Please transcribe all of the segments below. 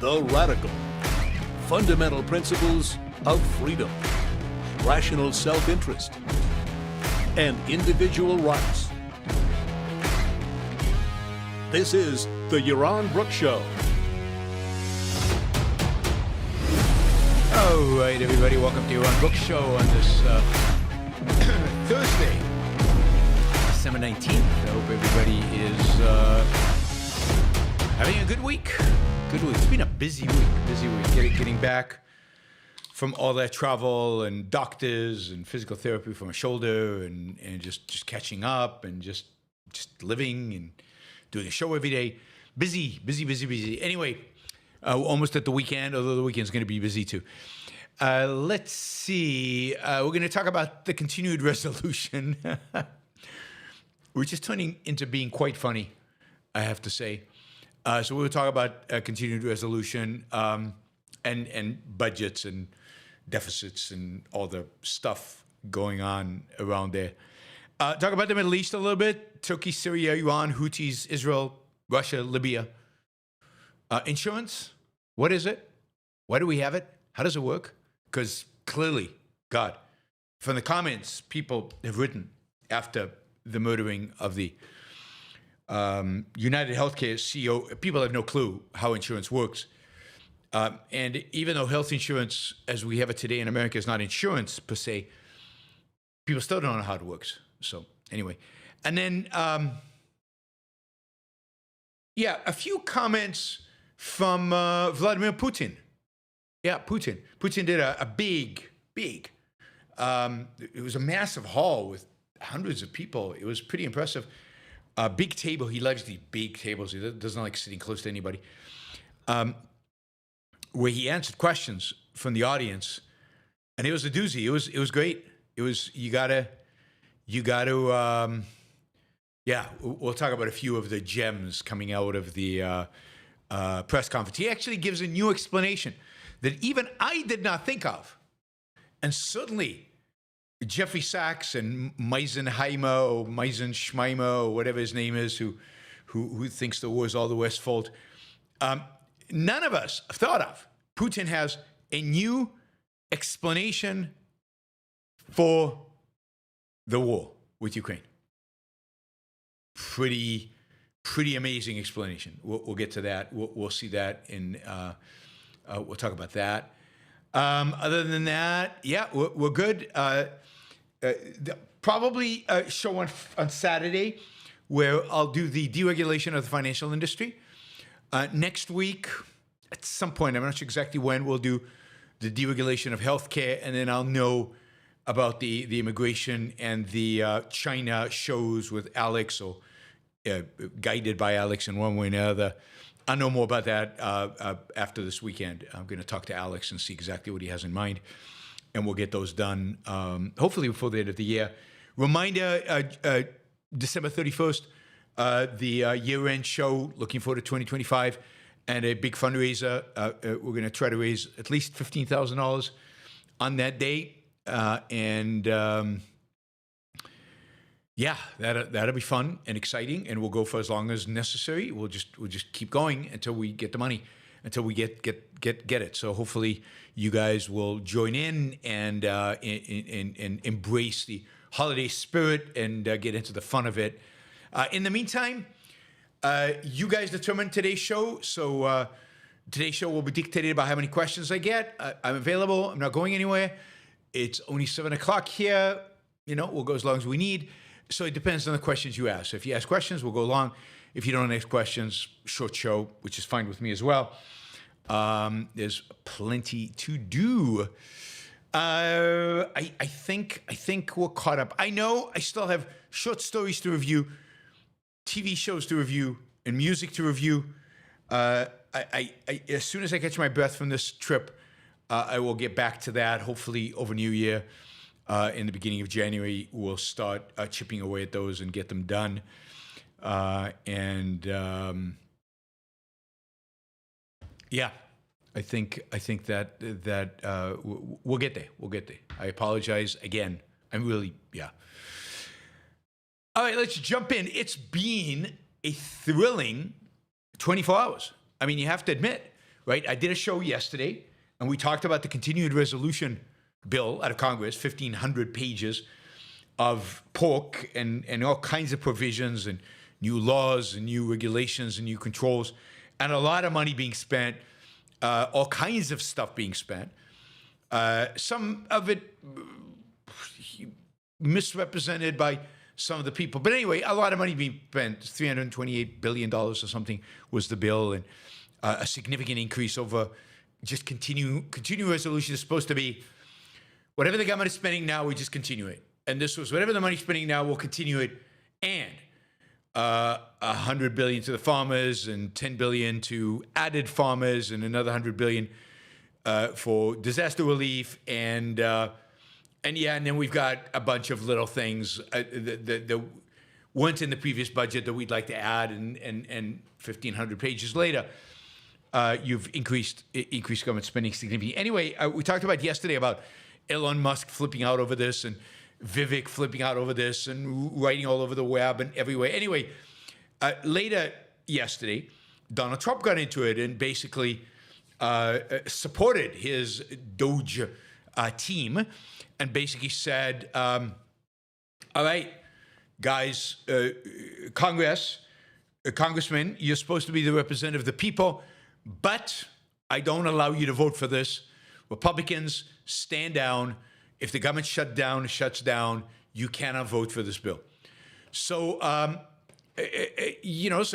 the radical, fundamental principles of freedom, rational self-interest, and individual rights. This is the Yaron Brook Show. All right, everybody, welcome to Yaron Brook Show on this Thursday, December 19th. I hope everybody is having a good week. Good week. It's been a busy week. Getting back from all that travel and doctors and physical therapy for my shoulder and just catching up and just living and doing a show every day. Busy. Anyway, we're almost at the weekend, although the weekend's going to be busy too. Let's see. We're going to talk about the continued resolution, which is turning into being quite funny, I have to say. So we'll talk about continued resolution and budgets and deficits and all the stuff going on around there. Talk about the Middle East a little bit. Turkey, Syria, Iran, Houthis, Israel, Russia, Libya. Insurance, what is it? Why do we have it? How does it work? Because clearly, God, from the comments people have written after the murdering of the United Healthcare CEO, people have no clue how insurance works. And even though health insurance, as we have it today in America, is not insurance per se, people still don't know how it works. So anyway, and then, a few comments from Vladimir Putin. Yeah, Putin. Putin did a big, it was a massive hall with hundreds of people. It was pretty impressive. A big table. He loves these big tables. He doesn't like sitting close to anybody. Where he answered questions from the audience, and it was a doozy. It was great. It was, you gotta, we'll talk about a few of the gems coming out of the press conference. He actually gives a new explanation that even I did not think of. And certainly Jeffrey Sachs and Meisenheimer or Meisenschmeimer or whatever his name is, who thinks the war is all the West's fault, none of us thought of. Putin has a new explanation for the war with Ukraine. Pretty amazing explanation. We'll get to that. We'll see that in. We'll talk about that. Other than that, we're good. Probably a show on Saturday where I'll do the deregulation of the financial industry. Next week, at some point, I'm not sure exactly when, we'll do the deregulation of healthcare, and then I'll know about the immigration and the China shows with Alex, or guided by Alex in one way or another. I'll know more about that after this weekend. I'm going to talk to Alex and see exactly what he has in mind, and we'll get those done hopefully before the end of the year. Reminder, December 31st, the year-end show, looking forward to 2025, and a big fundraiser. We're going to try to raise at least $15,000 on that day. That'll be fun and exciting, and we'll go for as long as necessary. We'll just keep going until we get the money, until we get it. So hopefully you guys will join in and embrace the holiday spirit and get into the fun of it. In the meantime, you guys determine today's show. So today's show will be dictated by how many questions I get. I'm available. I'm not going anywhere. It's only 7 o'clock here. We'll go as long as we need. So it depends on the questions you ask. So if you ask questions, we'll go long. If you don't ask questions, short show, which is fine with me as well. There's plenty to do. I think we're caught up. I know I still have short stories to review, TV shows to review, and music to review. As soon as I catch my breath from this trip, I will get back to that, hopefully over New Year. In the beginning of January, we'll start chipping away at those and get them done. I think that we'll get there. We'll get there. I apologize again. I'm really. All right, let's jump in. It's been a thrilling 24 hours. I mean, you have to admit, right? I did a show yesterday, and we talked about the continued resolution bill out of Congress, 1,500 pages of pork and all kinds of provisions and new laws and new regulations and new controls, and a lot of money being spent, all kinds of stuff being spent. Some of it misrepresented by some of the people. But anyway, a lot of money being spent. $328 billion or something was the bill, and a significant increase over just continuing resolution is supposed to be whatever the government is spending now, we just continue it. And this was whatever the money's spending now, we'll continue it. And $100 billion to the farmers and $10 billion to added farmers and another $100 billion for disaster relief. And then we've got a bunch of little things that weren't in the previous budget that we'd like to add. And 1,500 pages later, you've increased government spending significantly. Anyway, we talked about yesterday about Elon Musk flipping out over this and Vivek flipping out over this and writing all over the web and everywhere. Anyway, later yesterday, Donald Trump got into it and basically supported his Doge team and basically said, all right, guys, Congressman, you're supposed to be the representative of the people, but I don't allow you to vote for this. Republicans, stand down. If the government shuts down, you cannot vote for this bill. So, so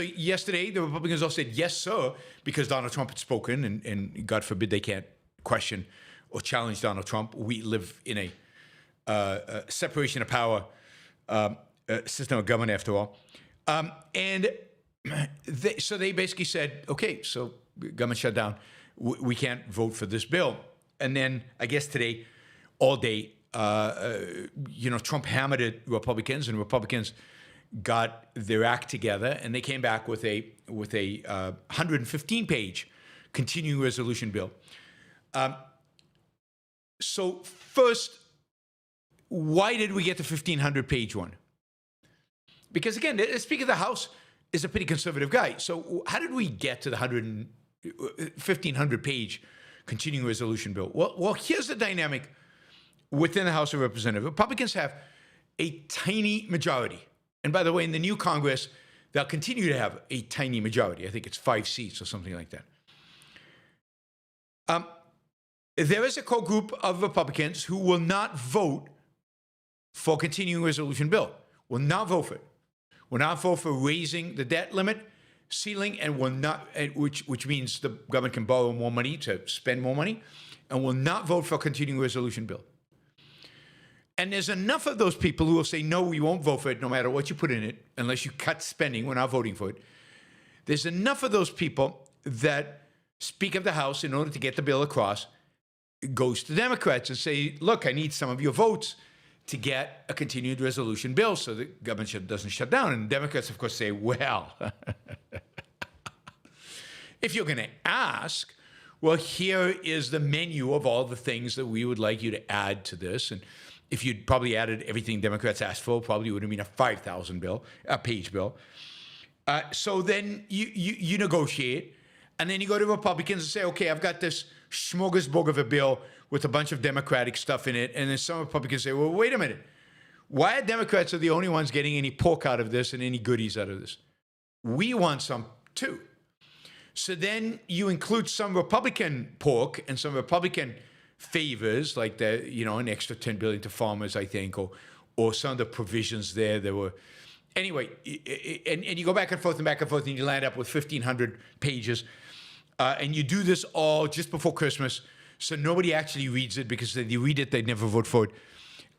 yesterday the Republicans all said, yes, sir, because Donald Trump had spoken, and God forbid they can't question or challenge Donald Trump. We live in a separation of power system of government, after all. So they basically said, okay, so government shut down. We can't vote for this bill. And then I guess today, all day, Trump hammered at Republicans, and Republicans got their act together, and they came back with a 115-page continuing resolution bill. So first, why did we get the 1,500-page one? Because again, the Speaker of the House is a pretty conservative guy. So how did we get to the 1,500-page continuing resolution bill? Well, here's the dynamic within the House of Representatives. Republicans have a tiny majority. And by the way, in the new Congress, they'll continue to have a tiny majority. I think it's 5 seats or something like that. There is a core group of Republicans who will not vote for continuing resolution bill, will not vote for it, will not vote for raising the debt limit ceiling, and will not, which means the government can borrow more money to spend more money, and will not vote for continuing resolution bill. And there's enough of those people who will say, no, we won't vote for it no matter what you put in it, unless you cut spending, we're not voting for it. There's enough of those people that Speaker of the House, in order to get the bill across, goes to Democrats and say, look, I need some of your votes to get a continued resolution bill so the government doesn't shut down. And Democrats, of course, say, well, if you're going to ask, well, here is the menu of all the things that we would like you to add to this. And if you'd probably added everything Democrats asked for, probably would have been a 5,000-page bill. So then you negotiate, and then you go to Republicans and say, okay, I've got this smorgasbord of a bill with a bunch of Democratic stuff in it. And then some Republicans say, well, wait a minute. Why are Democrats the only ones getting any pork out of this and any goodies out of this? We want some too. So then you include some Republican pork and some Republican favors, like an extra $10 billion to farmers, I think, or some of the provisions there were. Anyway, and you go back and forth, and you land up with 1,500 pages. And you do this all just before Christmas, so nobody actually reads it, because if they read it, they'd never vote for it.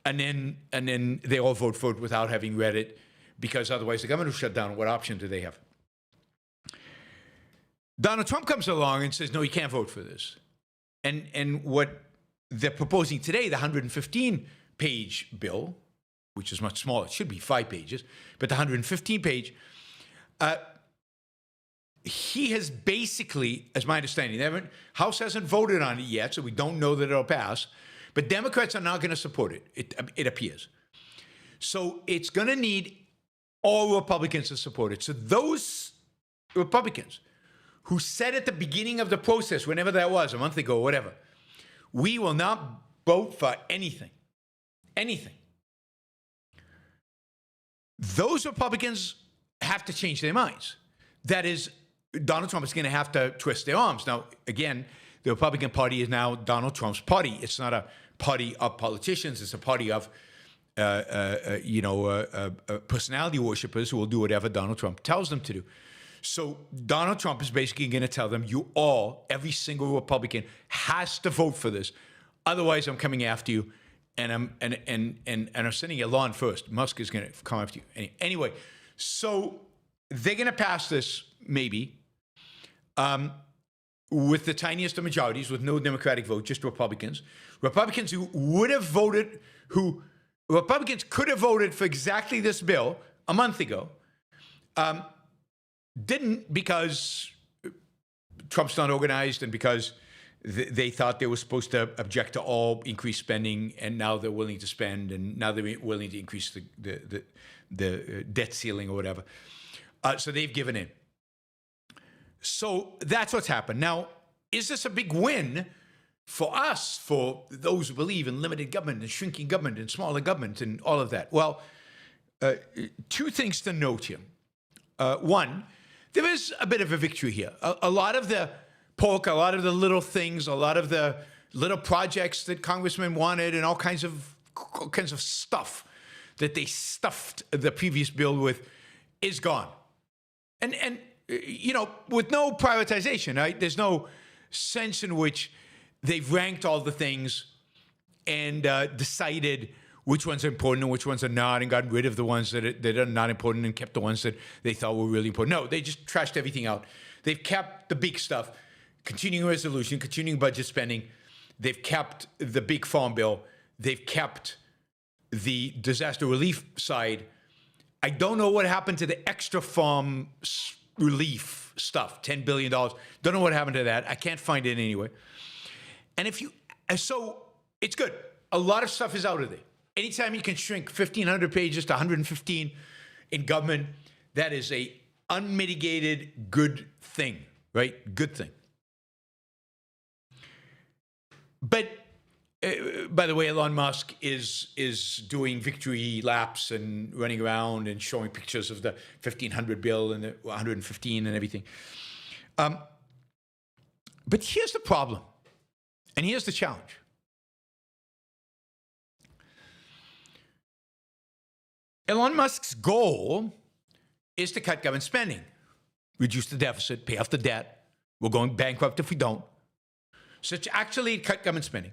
And then they all vote for it without having read it, because otherwise the government will shut down. What option do they have? Donald Trump comes along and says, no, you can't vote for this. And what they're proposing today, the 115-page bill, which is much smaller, it should be 5 pages, but the 115-page, he has basically, as my understanding, the House hasn't voted on it yet, so we don't know that it'll pass, but Democrats are not going to support it, it appears. So it's going to need all Republicans to support it. So those Republicans who said at the beginning of the process, whenever that was, a month ago, whatever, we will not vote for anything. Anything. Those Republicans have to change their minds. That is, Donald Trump is going to have to twist their arms. Now, again, the Republican Party is now Donald Trump's party. It's not a party of politicians. It's a party of, personality worshippers who will do whatever Donald Trump tells them to do. So Donald Trump is basically going to tell them, you all, every single Republican, has to vote for this. Otherwise, I'm coming after you, and I'm sending a law first. Musk is going to come after you anyway. So they're going to pass this maybe with the tiniest of majorities, with no Democratic vote, just Republicans. Republicans who would have voted, Republicans could have voted for exactly this bill a month ago, didn't, because Trump's not organized and because they thought they were supposed to object to all increased spending, and now they're willing to spend, and now they're willing to increase the debt ceiling or whatever. So they've given in. So that's what's happened. Now, is this a big win for us, for those who believe in limited government and shrinking government and smaller government and all of that? Well, two things to note here. One, there is a bit of a victory here. A lot of the pork, a lot of the little things, a lot of the little projects that congressmen wanted, and all kinds of stuff that they stuffed the previous bill with is gone. And with no prioritization, right? There's no sense in which they've ranked all the things and decided which ones are important and which ones are not, and gotten rid of the ones that are not important and kept the ones that they thought were really important. No, they just trashed everything out. They've kept the big stuff, continuing resolution, continuing budget spending. They've kept the big farm bill. They've kept the disaster relief side. I don't know what happened to the extra farm relief stuff, $10 billion. Don't know what happened to that. I can't find it anyway. And so it's good. A lot of stuff is out of there. Anytime you can shrink 1,500 pages to 115 in government, that is a unmitigated good thing, right? Good thing. But by the way, Elon Musk is doing victory laps and running around and showing pictures of the 1,500 bill and the 115 and everything. But here's the problem, and here's the challenge. Elon Musk's goal is to cut government spending, reduce the deficit, pay off the debt. We're going bankrupt if we don't. So to actually cut government spending.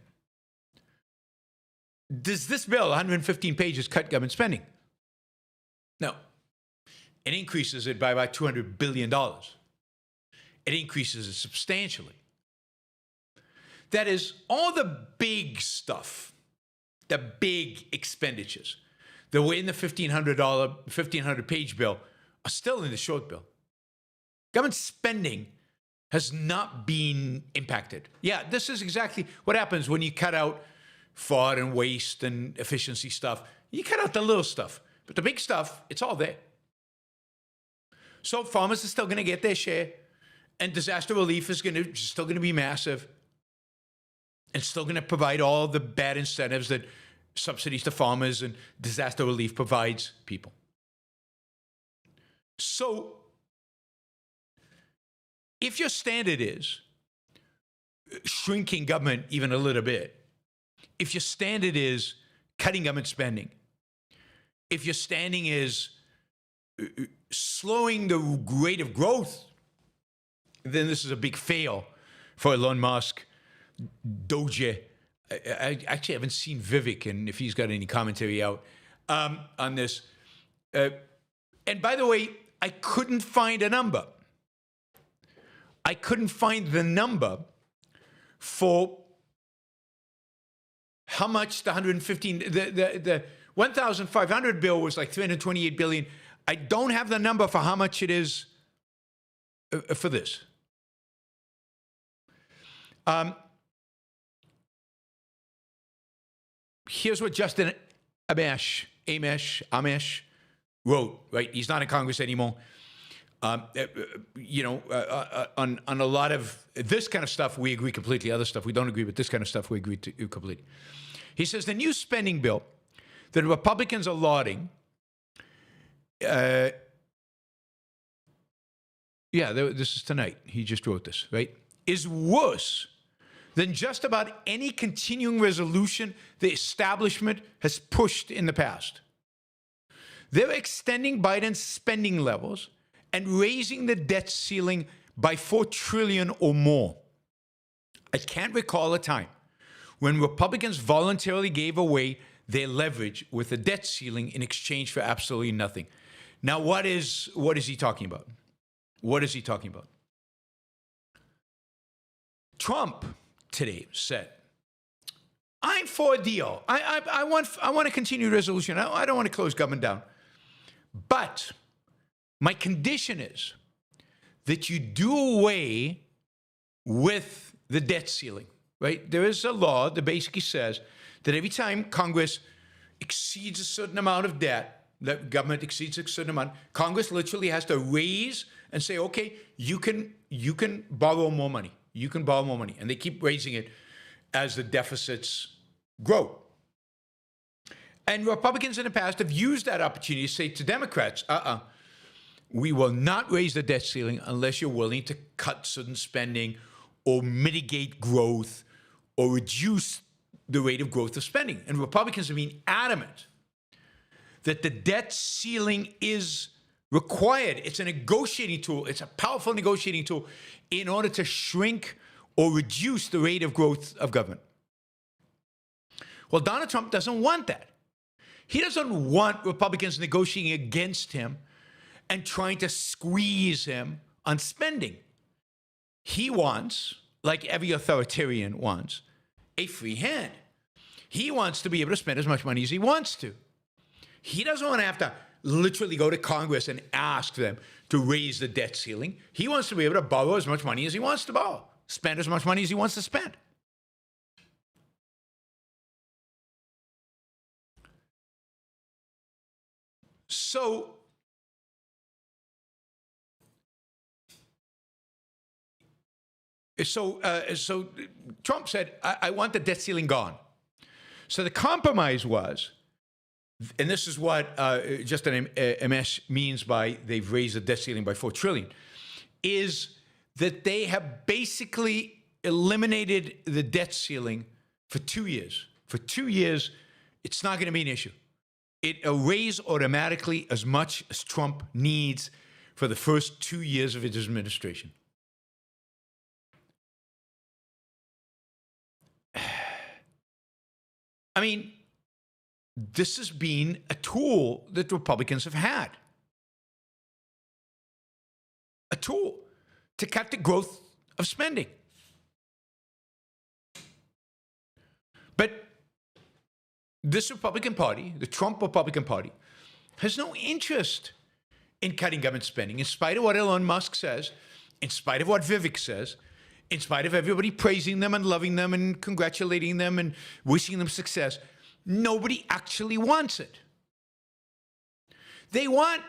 Does this bill, 115 pages, cut government spending? No. It increases it by about $200 billion. It increases it substantially. That is, all the big stuff, the big expenditures that were in the $1,500 bill are still in the short bill. Government spending has not been impacted. Yeah, this is exactly what happens when you cut out fraud and waste and efficiency stuff. You cut out the little stuff, but the big stuff, it's all there. So farmers are still going to get their share, and disaster relief is still going to be massive, and still going to provide all the bad incentives that subsidies to farmers and disaster relief provides people. So if your standard is shrinking government even a little bit, if your standard is cutting government spending, if your standing is slowing the rate of growth, then this is a big fail for Elon Musk, Doge. I actually haven't seen Vivek, and if he's got any commentary out on this. And by the way, I couldn't find a number. I couldn't find the number for how much the 115, the 1,500 bill was like 328 billion. I don't have the number for how much it is for this. Here's what Justin Amash wrote, right? He's not in Congress anymore. On a lot of this kind of stuff, we agree completely. Other stuff, we don't agree, but this kind of stuff, we agree to completely. He says the new spending bill that Republicans are lauding, this is tonight. He just wrote this, right? Is worse than just about any continuing resolution the establishment has pushed in the past. They're extending Biden's spending levels and raising the debt ceiling by $4 trillion or more. I can't recall a time when Republicans voluntarily gave away their leverage with a debt ceiling in exchange for absolutely nothing. Now, what is he talking about? What is he talking about? Trump today said, I'm for a deal. I want a continued resolution. I don't want to close government down. But my condition is that you do away with the debt ceiling, right? There is a law that basically says that every time Congress exceeds a certain amount of debt, the government exceeds a certain amount, Congress literally has to raise and say, okay, you can borrow more money. You can borrow more money. And they keep raising it as the deficits grow. And Republicans in the past have used that opportunity to say to Democrats, we will not raise the debt ceiling unless you're willing to cut certain spending or mitigate growth or reduce the rate of growth of spending. And Republicans have been adamant that the debt ceiling is required. It's a negotiating tool. It's a powerful negotiating tool in order to shrink or reduce the rate of growth of government. Well, Donald Trump doesn't want that. He doesn't want Republicans negotiating against him and trying to squeeze him on spending. He wants, like every authoritarian wants, a free hand. He wants to be able to spend as much money as he wants to. He doesn't want to have to literally go to Congress and ask them to raise the debt ceiling. He wants to be able to borrow as much money as he wants to borrow, spend as much money as he wants to spend. So Trump said, I want the debt ceiling gone. So the compromise was, and this is what Justin MS means by they've raised the debt ceiling by $4 trillion, is that they have basically eliminated the debt ceiling for 2 years. For 2 years, it's not going to be an issue. It'll raise automatically as much as Trump needs for the first 2 years of his administration. I mean, this has been a tool that Republicans have had. A tool to cut the growth of spending. But this Republican Party, the Trump Republican Party, has no interest in cutting government spending, in spite of what Elon Musk says, in spite of what Vivek says, in spite of everybody praising them and loving them and congratulating them and wishing them success. Nobody actually wants it. They want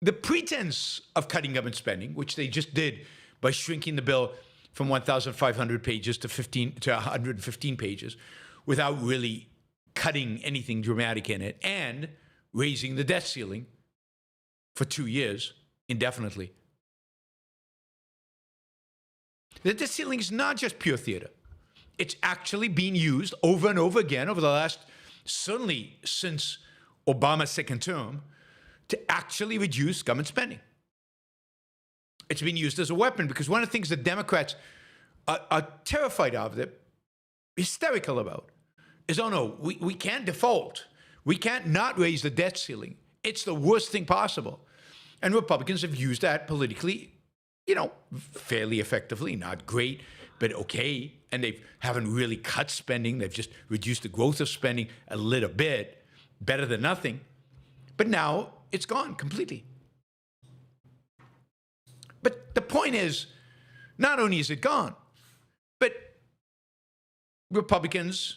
the pretense of cutting government spending, which they just did by shrinking the bill from 1,500 pages to 115 pages without really cutting anything dramatic in it, and raising the debt ceiling for 2 years indefinitely. The debt ceiling is not just pure theater. It's actually being used over and over again over the last, certainly since Obama's second term, to actually reduce government spending. It's been used as a weapon because one of the things that Democrats are terrified of, they're hysterical about, is, oh no, we can't default. We can't not raise the debt ceiling. It's the worst thing possible. And Republicans have used that politically, fairly effectively, not great, but okay. And they haven't really cut spending. They've just reduced the growth of spending a little bit, better than nothing. But now it's gone completely. But the point is, not only is it gone, but Republicans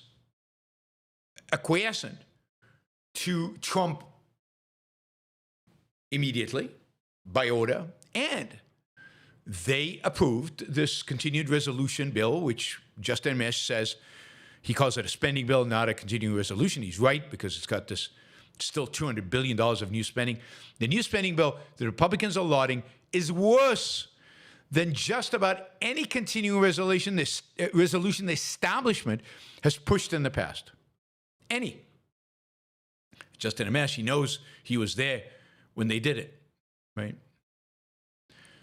acquiescent to Trump immediately, by order, and they approved this continued resolution bill, which Justin Amash says he calls it a spending bill, not a continuing resolution. He's right, because it's got this still $200 billion of new spending. The new spending bill the Republicans are lauding is worse than just about any continuing resolution the establishment has pushed in the past. Any. Justin Amash, he knows he was there when they did it, right?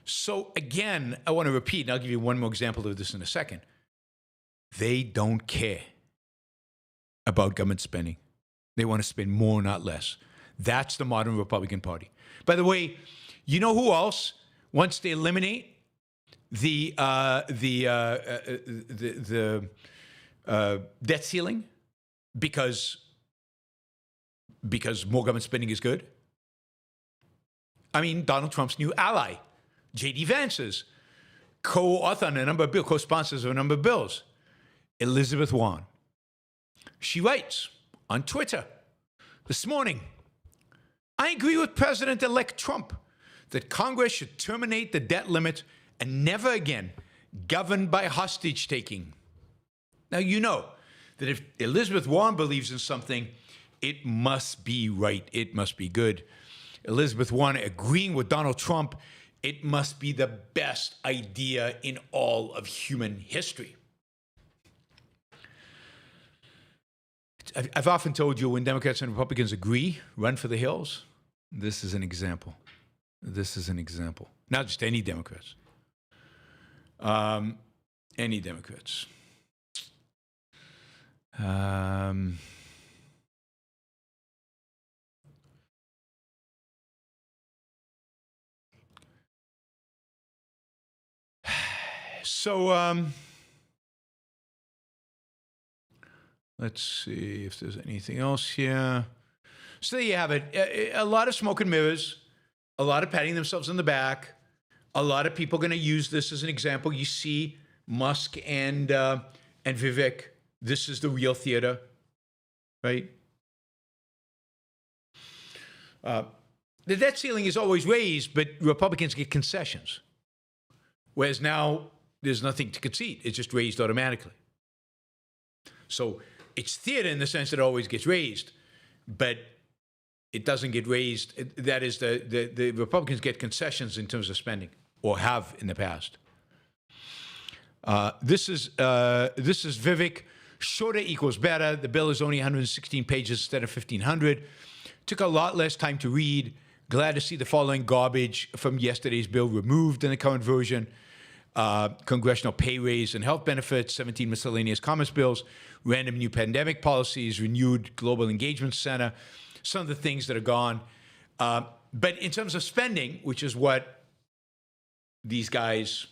So again, I want to repeat, and I'll give you one more example of this in a second. They don't care about government spending. They want to spend more, not less. That's the modern Republican Party. By the way, you know who else wants to eliminate the debt ceiling because more government spending is good? I mean, Donald Trump's new ally, J.D. Vance's co-author on a number of bills, co-sponsors of a number of bills, Elizabeth Warren. She writes on Twitter this morning, I agree with President-elect Trump that Congress should terminate the debt limit and never again govern by hostage-taking. Now, you know that if Elizabeth Warren believes in something, it must be right. It must be good. Elizabeth Warren agreeing with Donald Trump, it must be the best idea in all of human history. I've often told you when Democrats and Republicans agree, run for the hills. This is an example. This is an example. Not just any Democrats. Any Democrats. So, let's see if there's anything else here. So there you have it. A lot of smoke and mirrors, a lot of patting themselves on the back, a lot of people going to use this as an example. You see Musk and Vivek. This is the real theater, right? The debt ceiling is always raised, but Republicans get concessions. Whereas now there's nothing to concede. It's just raised automatically. So it's theater in the sense that it always gets raised, but it doesn't get raised. That is, the Republicans get concessions in terms of spending, or have in the past. This is Vivek. Shorter equals better. The bill is only 116 pages instead of 1,500. Took a lot less time to read. Glad to see the following garbage from yesterday's bill removed in the current version. Congressional pay raise and health benefits, 17 miscellaneous commerce bills, random new pandemic policies, renewed global engagement center, some of the things that are gone. But in terms of spending, which is what these guys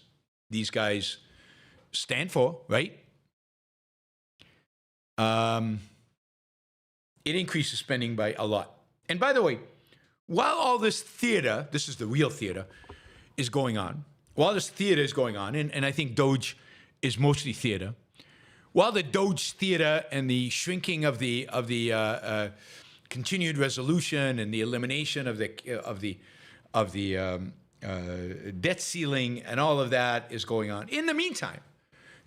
stand for, right? It increases spending by a lot. And by the way, while all this theater, this is the real theater, is going on, while this theater is going on, and I think Doge is mostly theater, while the Doge theater and the shrinking of the continued resolution and the elimination of the debt ceiling and all of that is going on, in the meantime,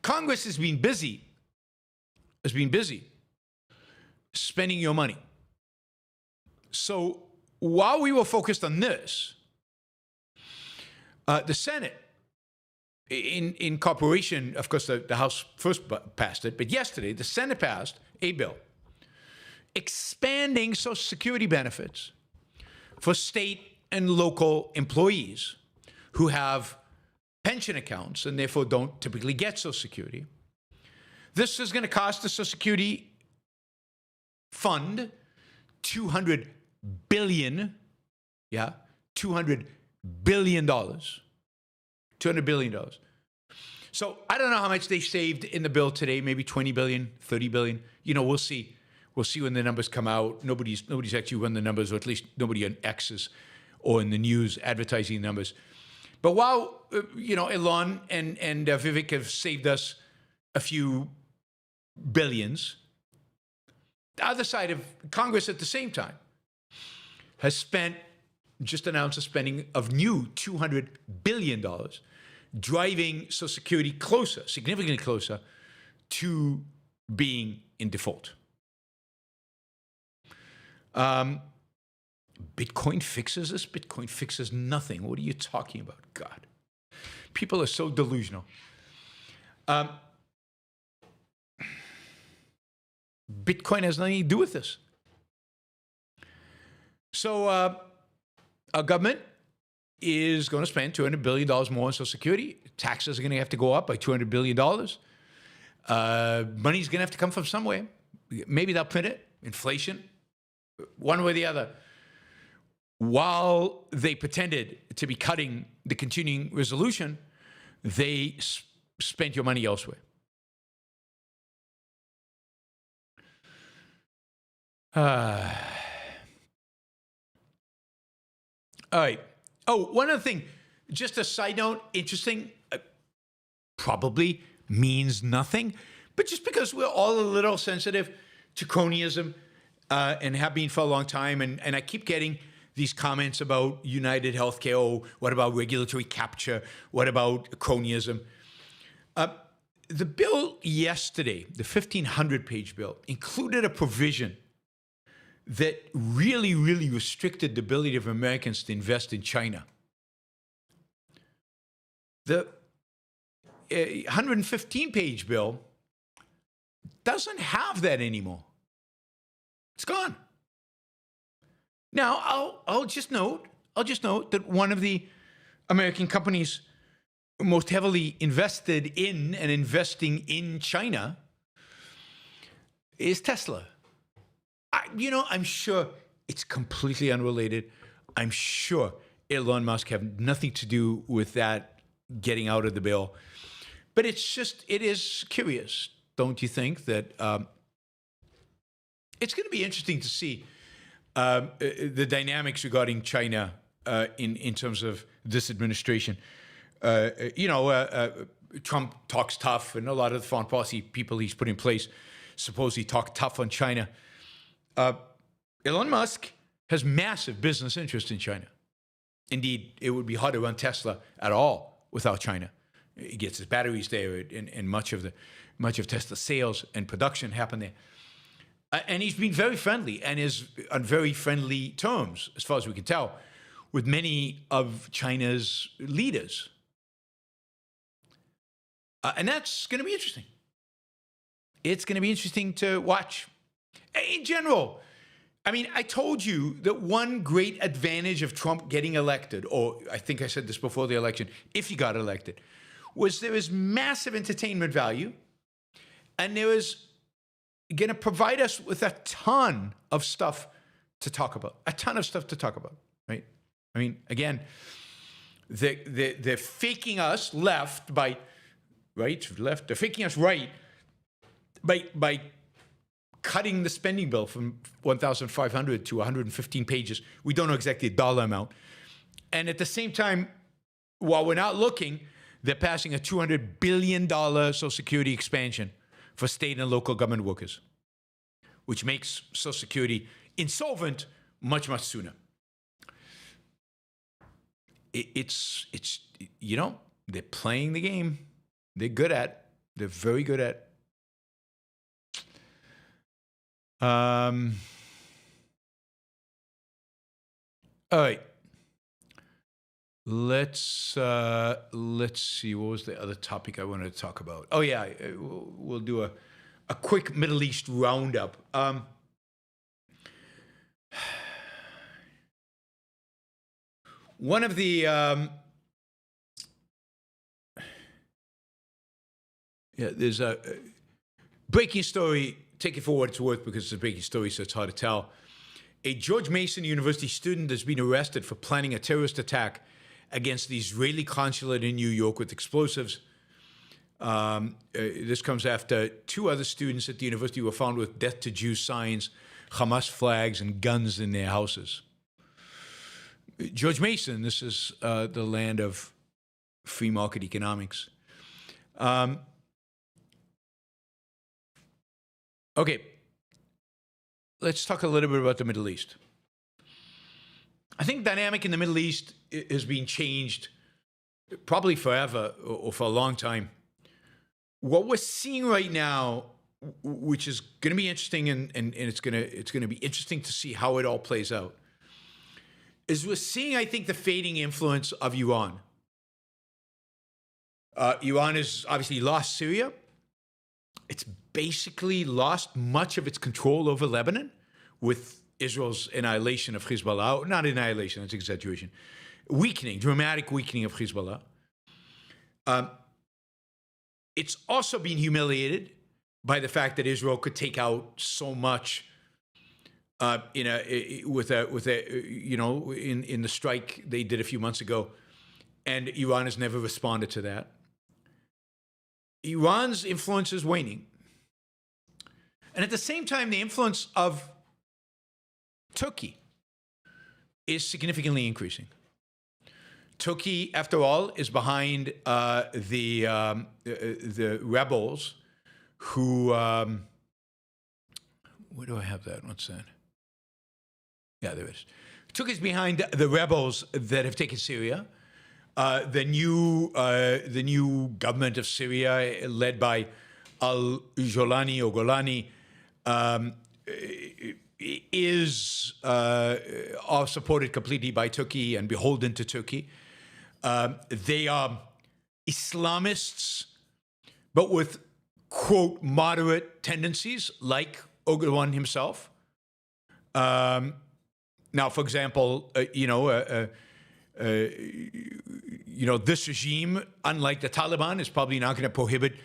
Congress has been busy spending your money. So while we were focused on this, the Senate, in cooperation, of course, the House first passed it, but yesterday the Senate passed a bill expanding Social Security benefits for state and local employees who have pension accounts and therefore don't typically get Social Security. This is going to cost the Social Security fund $200 billion. Yeah, $200 billion. $200 billion. So I don't know how much they saved in the bill today, maybe 20 billion, 30 billion. You know, we'll see. We'll see when the numbers come out. Nobody's actually run the numbers, or at least nobody on X's or in the news advertising numbers. But while, Elon and Vivek have saved us a few billions, the other side of Congress at the same time has spent just announced a spending of new $200 billion, driving Social Security closer, significantly closer, to being in default. Bitcoin fixes this? Bitcoin fixes nothing. What are you talking about? God. People are so delusional. Bitcoin has nothing to do with this. So our government is going to spend $200 billion more on Social Security. Taxes are going to have to go up by $200 billion. Money's going to have to come from somewhere. Maybe they'll print it. Inflation. One way or the other. While they pretended to be cutting the continuing resolution, they spent your money elsewhere. All right. Oh, one other thing, just a side note, interesting, probably means nothing, but just because we're all a little sensitive to cronyism and have been for a long time, and I keep getting these comments about United Healthcare, oh, what about regulatory capture? What about cronyism? The bill yesterday, the 1,500-page bill, included a provision that really, really restricted the ability of Americans to invest in China. The 115-page bill doesn't have that anymore. It's gone. Now, I'll just note that one of the American companies most heavily invested in and investing in China is Tesla. I'm sure it's completely unrelated. I'm sure Elon Musk have nothing to do with that getting out of the bill. But it is curious, don't you think, that it's going to be interesting to see the dynamics regarding China in terms of this administration. Trump talks tough, and a lot of the foreign policy people he's put in place supposedly talk tough on China. Elon Musk has massive business interest in China. Indeed, it would be hard to run Tesla at all without China. He gets his batteries there, and much of Tesla sales and production happen there. And he's been very friendly and is on very friendly terms, as far as we can tell, with many of China's leaders. And that's going to be interesting. It's going to be interesting to watch. In general, I mean, I told you that one great advantage of Trump getting elected, or I think I said this before the election, if he got elected, was there was massive entertainment value, and there was going to provide us with a ton of stuff to talk about. Right? I mean, again, they're faking us left by, right, left. They're faking us right by cutting the spending bill from 1,500 to 115 pages. We don't know exactly the dollar amount. And at the same time, while we're not looking, they're passing a $200 billion Social Security expansion for state and local government workers, which makes Social Security insolvent much, much sooner. It's they're playing the game. They're very good at. All right. Let's see. What was the other topic I wanted to talk about? Oh yeah, we'll do a quick Middle East roundup. One of the there's a breaking story. Take it for what it's worth because it's a breaking story, so it's hard to tell. A George Mason University student has been arrested for planning a terrorist attack against the Israeli consulate in New York with explosives. This comes after two other students at the university were found with death to Jews signs, Hamas flags, and guns in their houses. George Mason, this is the land of free market economics. Okay, let's talk a little bit about the Middle East. I think dynamic in the Middle East has been changed probably forever or for a long time. What we're seeing right now, which is going to be interesting, and it's going to be interesting to see how it all plays out, is we're seeing, I think, the fading influence of Iran. Iran has obviously lost Syria. It's basically lost much of its control over Lebanon with Israel's annihilation of Hezbollah. Not annihilation, that's exaggeration. Weakening, dramatic weakening of Hezbollah. It's also been humiliated by the fact that Israel could take out so much in the strike they did a few months ago, and Iran has never responded to that. Iran's influence is waning, and at the same time, the influence of Turkey is significantly increasing. Turkey, after all, is behind the rebels who. Where do I have that? What's that? Yeah, there it is. Turkey is behind the rebels that have taken Syria. The new government of Syria, led by al-Jolani or Golani, is all supported completely by Turkey and beholden to Turkey. They are Islamists, but with, quote, moderate tendencies, like Erdogan himself. Now, for example, this regime, unlike the Taliban, is probably not going to prohibit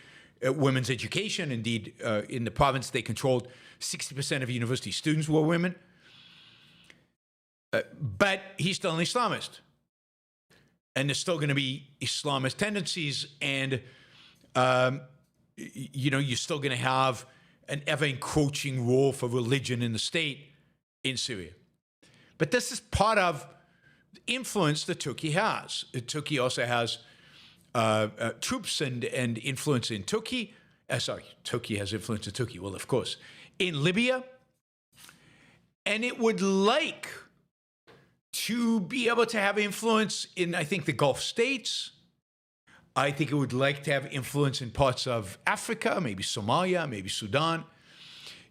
women's education. Indeed, in the province they controlled, 60% of university students were women. But he's still an Islamist. And there's still going to be Islamist tendencies, and you're still going to have an ever-encroaching role for religion in the state in Syria. But this is part of the influence that Turkey has. Turkey also has troops and influence in Turkey. Turkey has influence in Turkey. Well, of course, in Libya, and it would like to be able to have influence in, I think, the Gulf states. I think it would like to have influence in parts of Africa, maybe Somalia, maybe Sudan.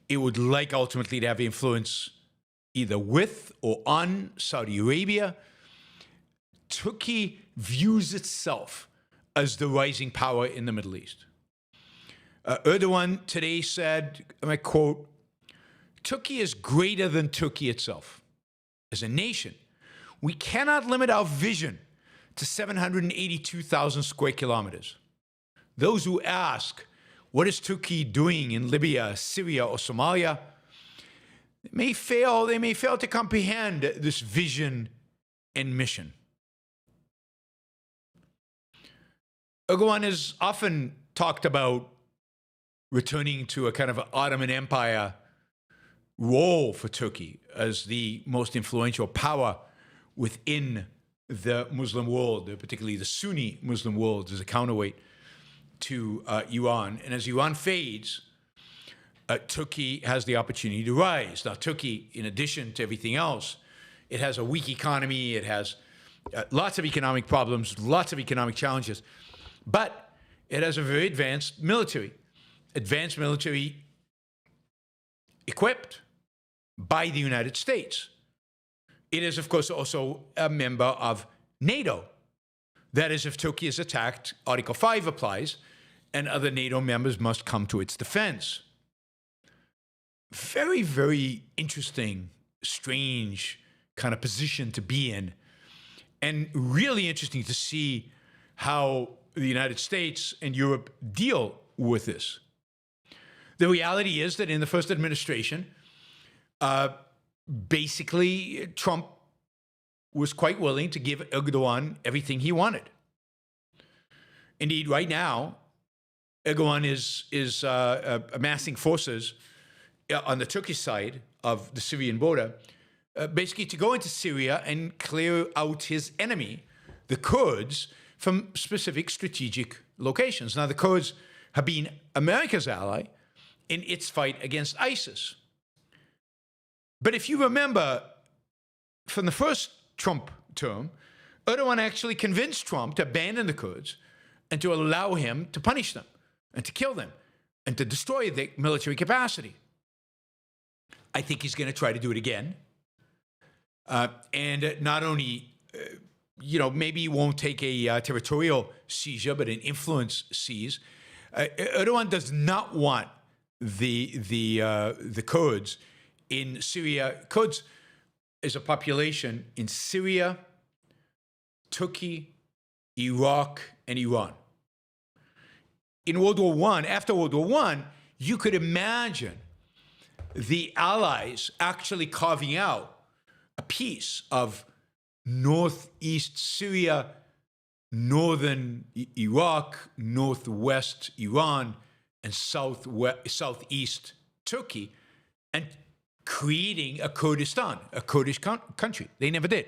It would like ultimately to have influence either with or on Saudi Arabia. Turkey views itself as the rising power in the Middle East. Erdogan today said, and I quote, "Turkey is greater than Turkey itself. As a nation, we cannot limit our vision to 782,000 square kilometers. Those who ask, what is Turkey doing in Libya, Syria, or Somalia, they may fail to comprehend this vision and mission." Erdogan has often talked about returning to a kind of Ottoman Empire role for Turkey as the most influential power within the Muslim world, particularly the Sunni Muslim world, as a counterweight to Iran. And as Iran fades, Turkey has the opportunity to rise. Now, Turkey, in addition to everything else, it has a weak economy. It has lots of economic problems, lots of economic challenges. But it has a very advanced military equipped by the United States. It is, of course, also a member of NATO. That is, if Turkey is attacked, Article 5 applies, and other NATO members must come to its defense. Very, very interesting, strange kind of position to be in, and really interesting to see how the United States and Europe deal with this. The reality is that in the first administration, basically, Trump was quite willing to give Erdogan everything he wanted. Indeed, right now, Erdogan is amassing forces on the Turkish side of the Syrian border, basically to go into Syria and clear out his enemy, the Kurds, from specific strategic locations. Now, the Kurds have been America's ally in its fight against ISIS. But if you remember, from the first Trump term, Erdogan actually convinced Trump to abandon the Kurds and to allow him to punish them and to kill them and to destroy their military capacity. I think he's going to try to do it again. And not only, maybe he won't take a territorial seizure, but an influence seize. Erdogan does not want the Kurds in Syria. Kurds is a population in Syria, Turkey, Iraq, and Iran. In World War I, after World War I, you could imagine the Allies actually carving out a piece of northeast Syria, northern Iraq, northwest Iran, and southeast Turkey, and creating a Kurdistan, a Kurdish country. They never did.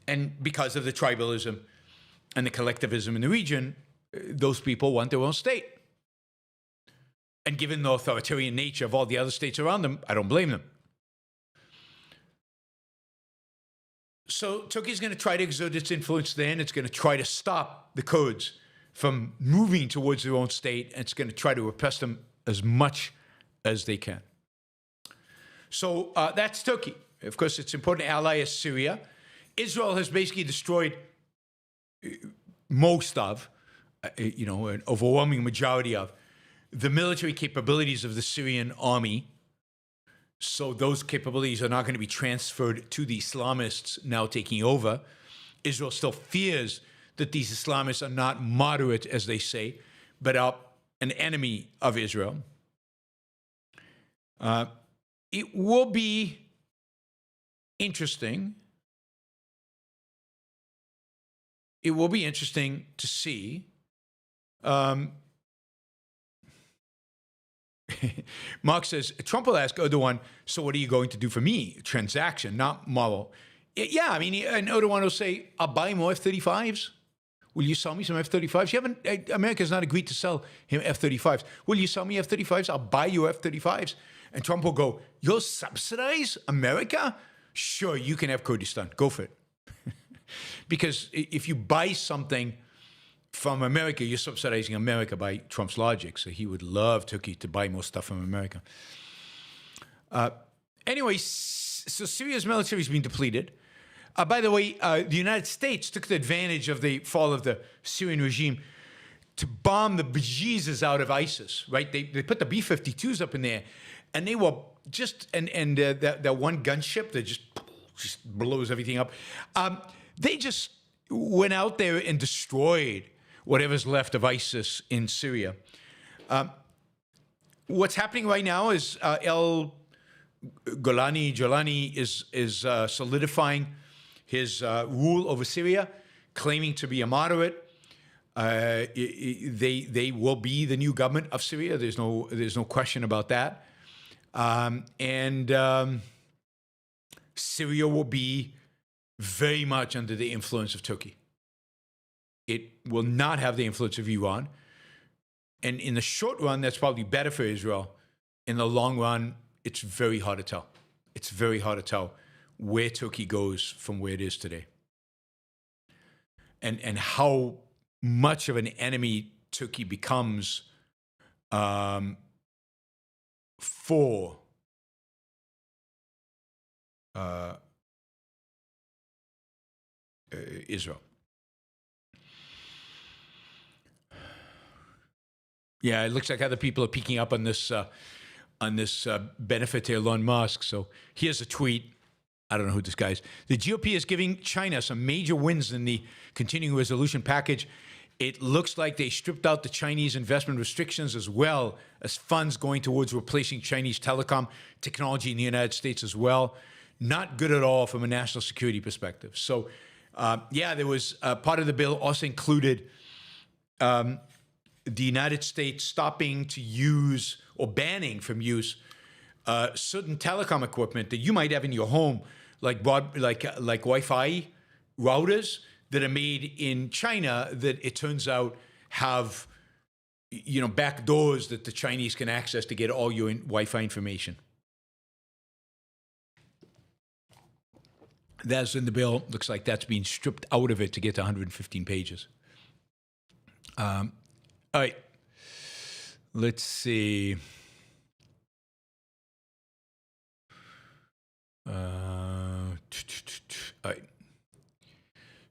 And because of the tribalism and the collectivism in the region, those people want their own state. And given the authoritarian nature of all the other states around them, I don't blame them. So Turkey's going to try to exert its influence there, and it's going to try to stop the Kurds from moving towards their own state, and it's going to try to repress them as much as they can. So that's Turkey. Of course, its important ally is Syria. Israel has basically destroyed most of, an overwhelming majority of the military capabilities of the Syrian army. So those capabilities are not going to be transferred to the Islamists now taking over. Israel still fears that these Islamists are not moderate, as they say, but are an enemy of Israel. It will be interesting. It will be interesting to see. Mark says, Trump will ask Erdogan, so what are you going to do for me? Transaction, not moral. Yeah, and Erdogan will say, I'll buy more F-35s. Will you sell me some F-35s? America's not agreed to sell him F-35s. Will you sell me F-35s? I'll buy you F-35s. And Trump will go, you'll subsidize America? Sure, you can have Kurdistan. Go for it. Because if you buy something from America, you're subsidizing America by Trump's logic. So he would love Turkey to buy more stuff from America. Anyway, so Syria's military has been depleted. By the way, the United States took the advantage of the fall of the Syrian regime to bomb the bejesus out of ISIS, right? They put the B-52s up in there, and they were just, and that one gunship that just blows everything up. They just went out there and destroyed whatever's left of ISIS in Syria. What's happening right now is Jolani is solidifying his rule over Syria, claiming to be a moderate. They will be the new government of Syria. There's no question about that. Syria will be very much under the influence of Turkey. It will not have the influence of Iran. And in the short run, that's probably better for Israel. In the long run, it's very hard to tell. It's very hard to tell where Turkey goes from where it is today. And how much of an enemy Turkey becomes for Israel. Yeah, it looks like other people are picking up on this benefit to Elon Musk. So here's a tweet. I don't know who this guy is. The GOP is giving China some major wins in the continuing resolution package. It looks like they stripped out the Chinese investment restrictions as well as funds going towards replacing Chinese telecom technology in the United States as well. Not good at all from a national security perspective. So, there was part of the bill also included the United States stopping to use or banning from use certain telecom equipment that you might have in your home, like Wi-Fi routers that are made in China that it turns out have back doors that the Chinese can access to get all your Wi-Fi information. That's in the bill. Looks like that's being stripped out of it to get to 115 pages. All right. Let's see. All right.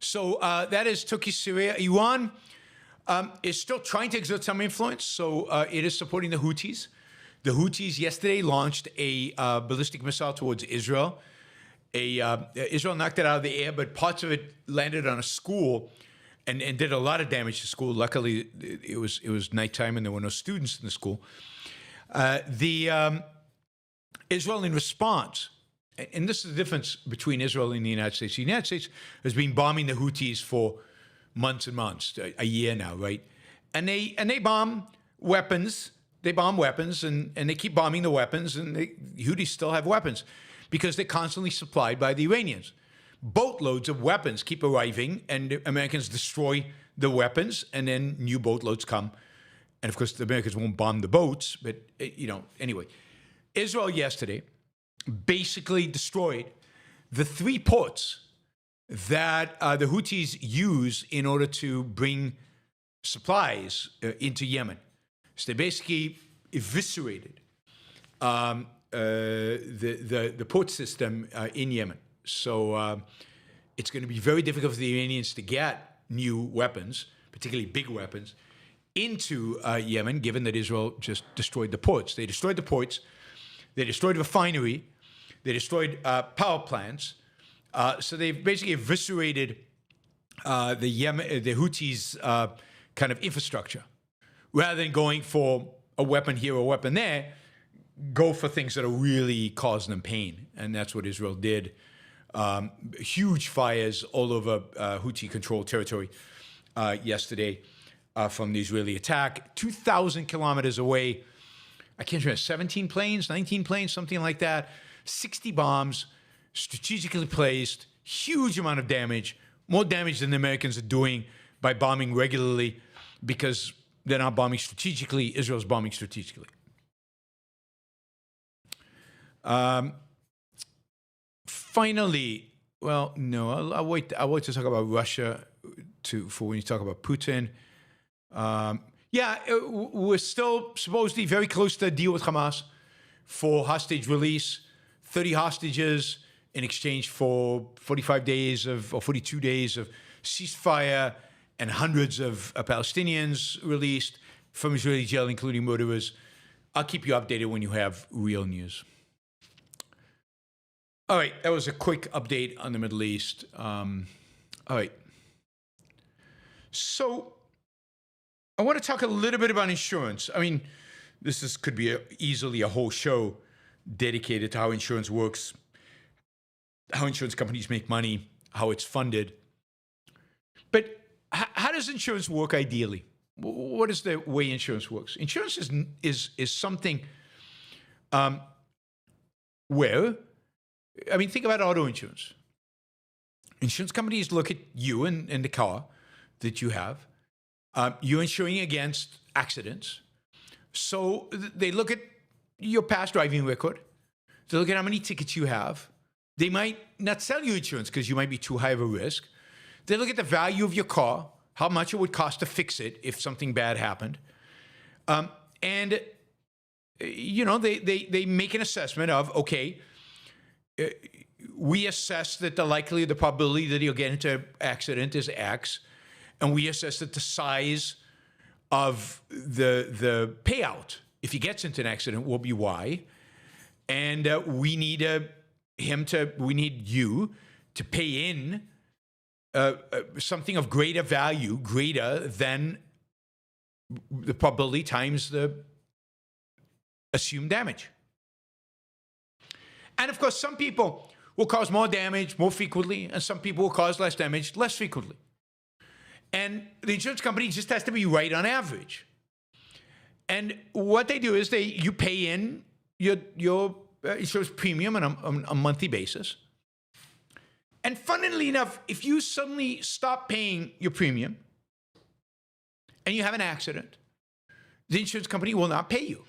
So that is Turkey, Syria. Iran is still trying to exert some influence. So it is supporting the Houthis. The Houthis yesterday launched a ballistic missile towards Israel. Israel knocked it out of the air, but parts of it landed on a school and did a lot of damage to school. Luckily, it was nighttime and there were no students in the school. Israel, in response, and this is the difference between Israel and the United States. The United States has been bombing the Houthis for months and months, a year now, right? And they bomb weapons. They bomb weapons, and they keep bombing the weapons, and the Houthis still have weapons because they're constantly supplied by the Iranians. Boatloads of weapons keep arriving, and the Americans destroy the weapons, and then new boatloads come. And of course, the Americans won't bomb the boats, but anyway. Israel yesterday basically destroyed the 3 ports that the Houthis use in order to bring supplies into Yemen. So they basically eviscerated the port system in Yemen. So it's going to be very difficult for the Iranians to get new weapons, particularly big weapons, into Yemen, given that Israel just destroyed the ports. They destroyed the ports. They destroyed a refinery. They destroyed power plants. So they've basically eviscerated the Houthis' kind of infrastructure. Rather than going for a weapon here or a weapon there, go for things that are really causing them pain. And that's what Israel did. Huge fires all over Houthi-controlled territory yesterday from the Israeli attack. 2,000 kilometers away, I can't remember, 17 planes, 19 planes, something like that. 60 bombs, strategically placed, huge amount of damage, more damage than the Americans are doing by bombing regularly because they're not bombing strategically. Israel's bombing strategically. Finally, well, no, I'll wait to talk about Russia for when you talk about Putin. We're still supposedly very close to a deal with Hamas for hostage release, 30 hostages in exchange for 45 days or 42 days of ceasefire and hundreds of Palestinians released from Israeli jail, including murderers. I'll keep you updated when you have real news. All right, that was a quick update on the Middle East. All right. So I want to talk a little bit about insurance. I mean, could be easily a whole show dedicated to how insurance works, how insurance companies make money, how it's funded. But how does insurance work ideally? What is the way insurance works? Insurance is something where, I mean, think about auto insurance. Insurance companies look at you and the car that you have. You're insuring against accidents. So they look at your past driving record. They look at how many tickets you have. They might not sell you insurance because you might be too high of a risk. They look at the value of your car, how much it would cost to fix it if something bad happened. They make an assessment of, okay, we assess that the probability that you'll get into an accident is X, and we assess that the size of the payout if he gets into an accident will be Y, and we need you to pay in something of greater value, greater than the probability times the assumed damage. And of course, some people will cause more damage more frequently, and some people will cause less damage less frequently. And the insurance company just has to be right on average. And what they do is you pay in your insurance premium on a monthly basis. And funnily enough, if you suddenly stop paying your premium and you have an accident, the insurance company will not pay you.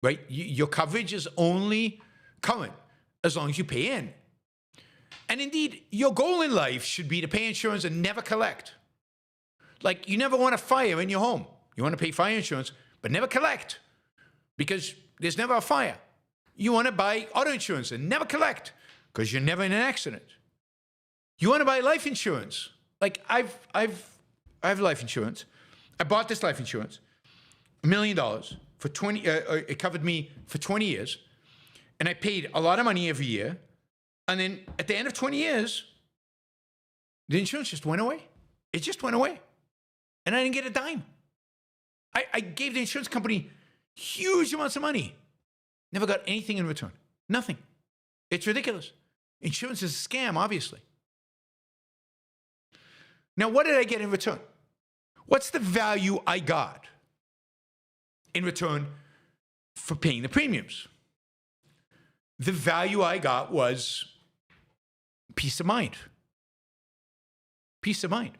Right? Your coverage is only current as long as you pay in. And indeed, your goal in life should be to pay insurance and never collect. Like, you never want a fire in your home. You want to pay fire insurance, but never collect because there's never a fire. You want to buy auto insurance and never collect because you're never in an accident. You want to buy life insurance. Like, I have life insurance. I bought this life insurance, $1 million for 20. It covered me for 20 years, and I paid a lot of money every year. And then at the end of 20 years, the insurance just went away. It just went away, and I didn't get a dime. I gave the insurance company huge amounts of money. Never got anything in return. Nothing. It's ridiculous. Insurance is a scam, obviously. Now, what did I get in return? What's the value I got in return for paying the premiums? The value I got was peace of mind. Peace of mind.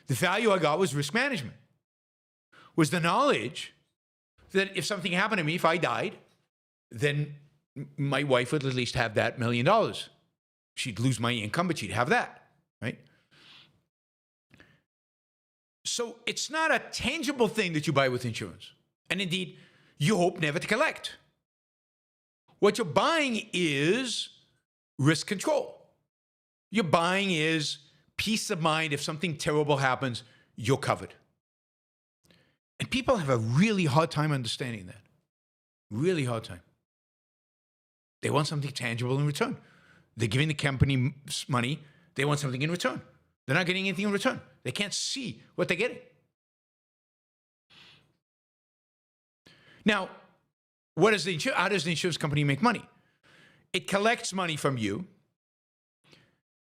The value I got was risk management. Was the knowledge that if something happened to me, if I died, then my wife would at least have that $1 million. She'd lose my income, but she'd have that, right? So it's not a tangible thing that you buy with insurance. And indeed, you hope never to collect. What you're buying is risk control. You're buying is peace of mind. If something terrible happens, you're covered. And people have a really hard time understanding that. Really hard time. They want something tangible in return. They're giving the company money. They want something in return. They're not getting anything in return. They can't see what they're getting. Now, how does the insurance company make money? It collects money from you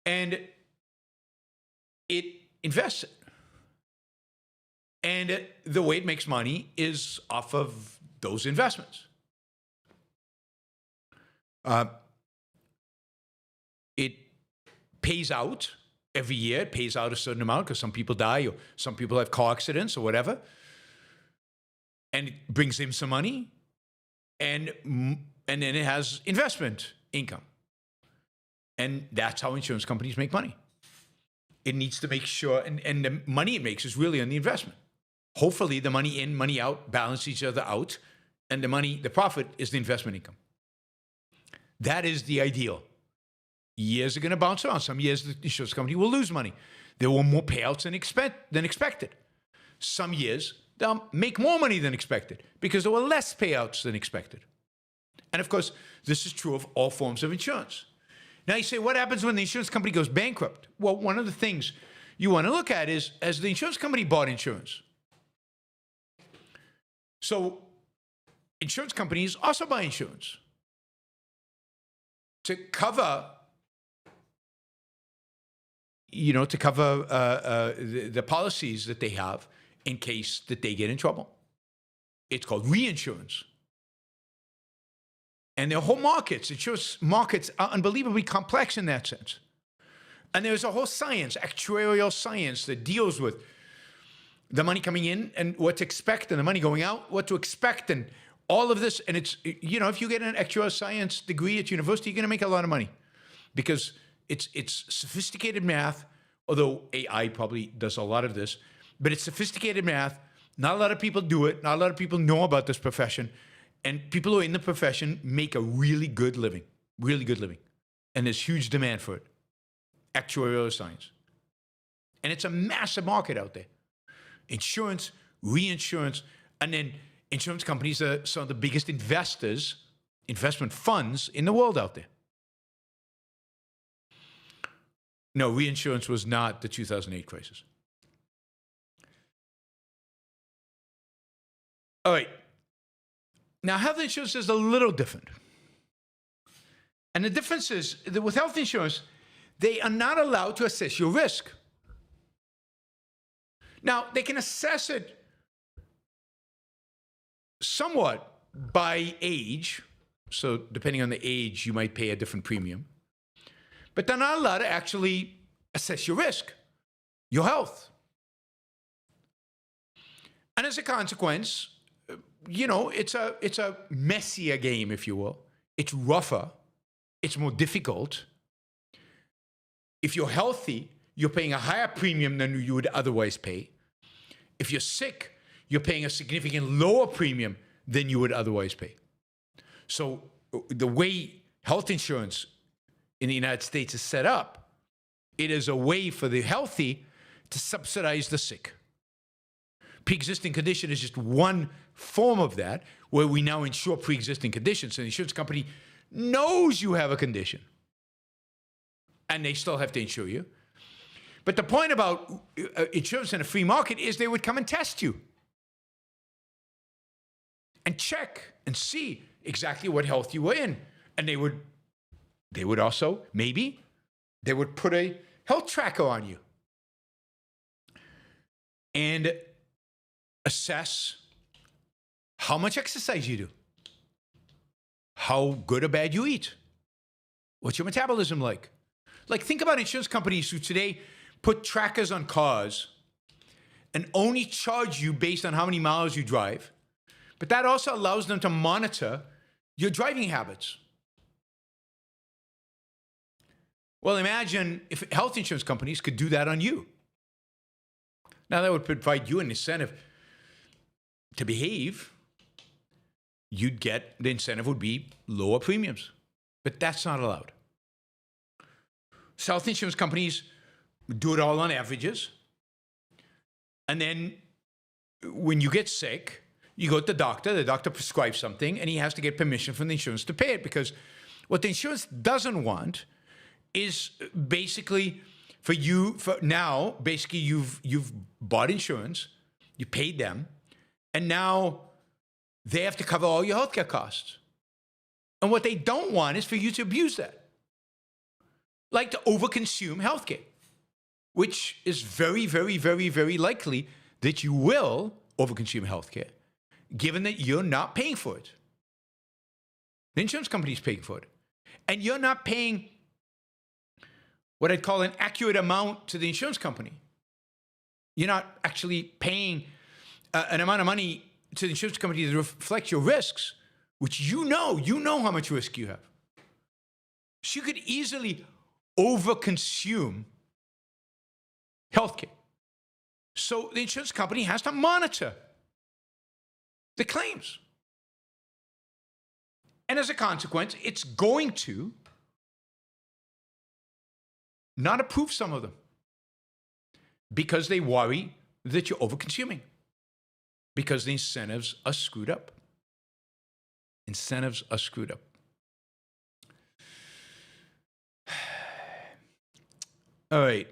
and it invests it. And the way it makes money is off of those investments. It pays out every year. It pays out a certain amount because some people die or some people have car accidents or whatever. And it brings in some money. And then it has investment income. And that's how insurance companies make money. It needs to make sure, and the money it makes is really on the investment. Hopefully the money in, money out balance each other out, and the profit is the investment income. That is the ideal. Years are going to bounce around. Some years the insurance company will lose money. There were more payouts than expected. Some years they'll make more money than expected because there were less payouts than expected. And of course, this is true of all forms of insurance. Now you say, what happens when the insurance company goes bankrupt? Well, one of the things you want to look at is, has the insurance company bought insurance? So insurance companies also buy insurance to cover, the policies that they have in case that they get in trouble. It's called reinsurance. And their whole markets, insurance markets, are unbelievably complex in that sense. And there's a whole science, actuarial science, that deals with the money coming in and what to expect, and the money going out, what to expect, and all of this. And it's, if you get an actuarial science degree at university, you're going to make a lot of money because it's sophisticated math, although AI probably does a lot of this, but it's sophisticated math. Not a lot of people do it. Not a lot of people know about this profession. And people who are in the profession make a really good living. And there's huge demand for it. Actuarial science. And it's a massive market out there. Insurance, reinsurance, and then insurance companies are some of the biggest investment funds in the world out there. No, reinsurance was not the 2008 crisis. All right. Now, health insurance is a little different. And the difference is that with health insurance, they are not allowed to assess your risk. Now, they can assess it somewhat by age. So depending on the age, you might pay a different premium. But they're not allowed to actually assess your risk, your health. And as a consequence, it's a messier game, if you will. It's rougher. It's more difficult. If you're healthy, you're paying a higher premium than you would otherwise pay. If you're sick, you're paying a significant lower premium than you would otherwise pay. So the way health insurance in the United States is set up, it is a way for the healthy to subsidize the sick. Pre-existing condition is just one form of that, where we now insure pre-existing conditions. So the insurance company knows you have a condition, and they still have to insure you. But the point about insurance in a free market is they would come and test you and check and see exactly what health you were in. And they would also, maybe, they would put a health tracker on you and assess how much exercise you do, how good or bad you eat, what's your metabolism like. Like, think about insurance companies who today put trackers on cars and only charge you based on how many miles you drive. But that also allows them to monitor your driving habits. Well, imagine if health insurance companies could do that on you. Now, that would provide you an incentive to behave. You'd get, the incentive would be lower premiums. But that's not allowed. So health insurance companies do it all on averages. And then when you get sick, you go to the doctor prescribes something, and he has to get permission from the insurance to pay it, because what the insurance doesn't want is basically for you, for now, basically you've bought insurance, you paid them, and now they have to cover all your healthcare costs. And what they don't want is for you to abuse that. Like to overconsume healthcare, which is very, very, very, very likely that you will overconsume healthcare, given that you're not paying for it. The insurance company is paying for it. And you're not paying what I'd call an accurate amount to the insurance company. You're not actually paying an amount of money to the insurance company that reflects your risks, which you know how much risk you have. So you could easily overconsume healthcare. So the insurance company has to monitor the claims. And as a consequence, it's going to not approve some of them because they worry that you're overconsuming, because the incentives are screwed up. Incentives are screwed up. All right.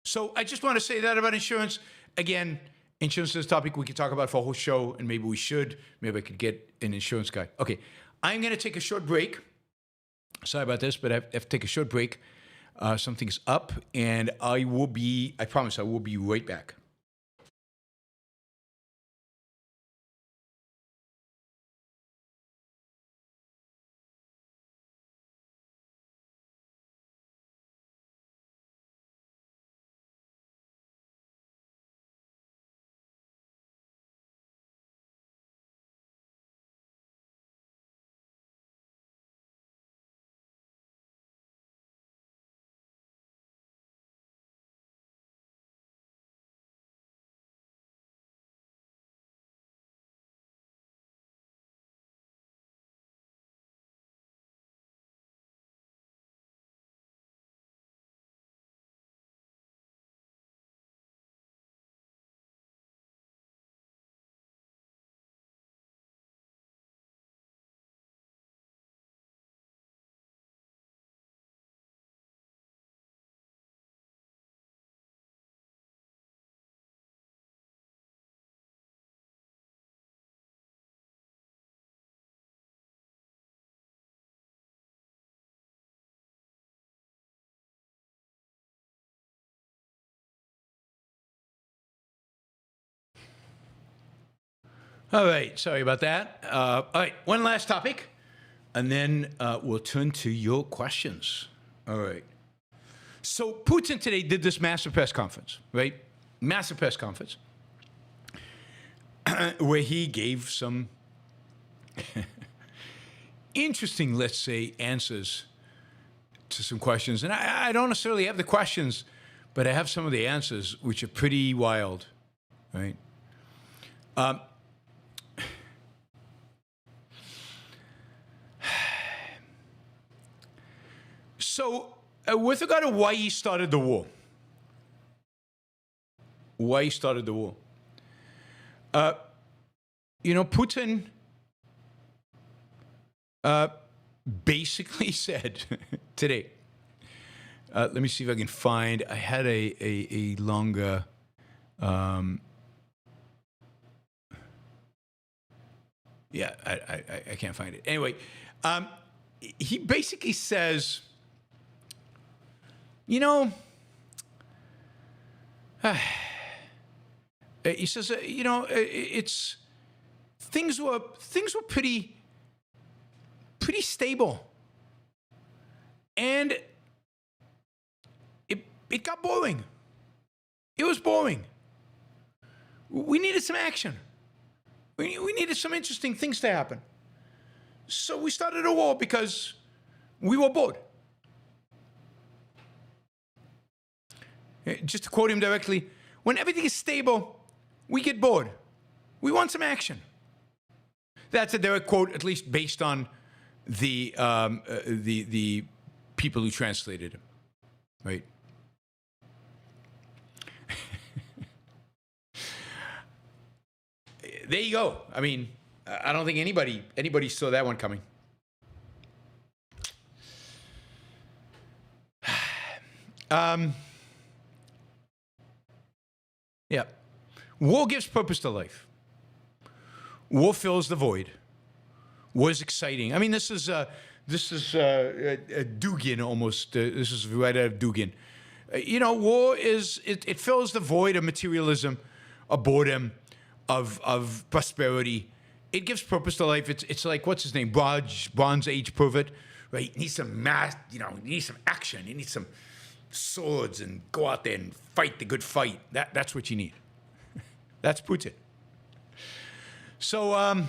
So I just want to say that about insurance. Again, insurance is a topic we could talk about for a whole show, and maybe we should. Maybe I could get an insurance guy. Okay, I'm going to take a short break. Sorry about this, but I have to take a short break. Something's up, and I promise I will be right back. All right, sorry about that. All right, one last topic, and then we'll turn to your questions. All right. So Putin today did this massive press conference, right? Massive press conference, where he gave some interesting, let's say, answers answer some questions. And I don't necessarily have the questions, but I have some of the answers, which are pretty wild, right? So, with regard to why he started the war, Putin basically said today, let me see if I can find, I had a longer, yeah, I can't find it. Anyway, he basically says, he says, it's things were pretty stable, and it got boring. It was boring. We needed some action. We needed some interesting things to happen. So we started a war because we were bored. Just to quote him directly, when everything is stable, we get bored. We want some action. That's a direct quote, at least based on the people who translated him, right? There you go. I mean, I don't think anybody saw that one coming. Yeah. War gives purpose to life. War fills the void. War is exciting. I mean, this is Dugin almost. This is right out of Dugin. War is, it fills the void of materialism, of boredom, of prosperity. It gives purpose to life. It's like, what's his name? Bronze Age pervert, right? You need some you need some action. You need some swords and go out there and fight the good fight. That's what you need. That's Putin. So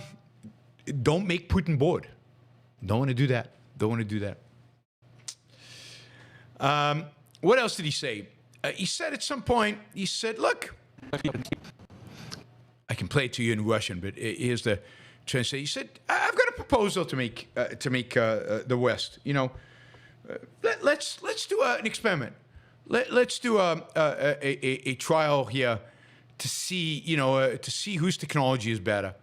don't make Putin bored. Don't want to do that. What else did he say? He said at some point, he said, look, I can play it to you in Russian, but here's the translation. He said, I've got a proposal to make the West. Let's do an experiment. Let's do a trial here to see whose technology is better.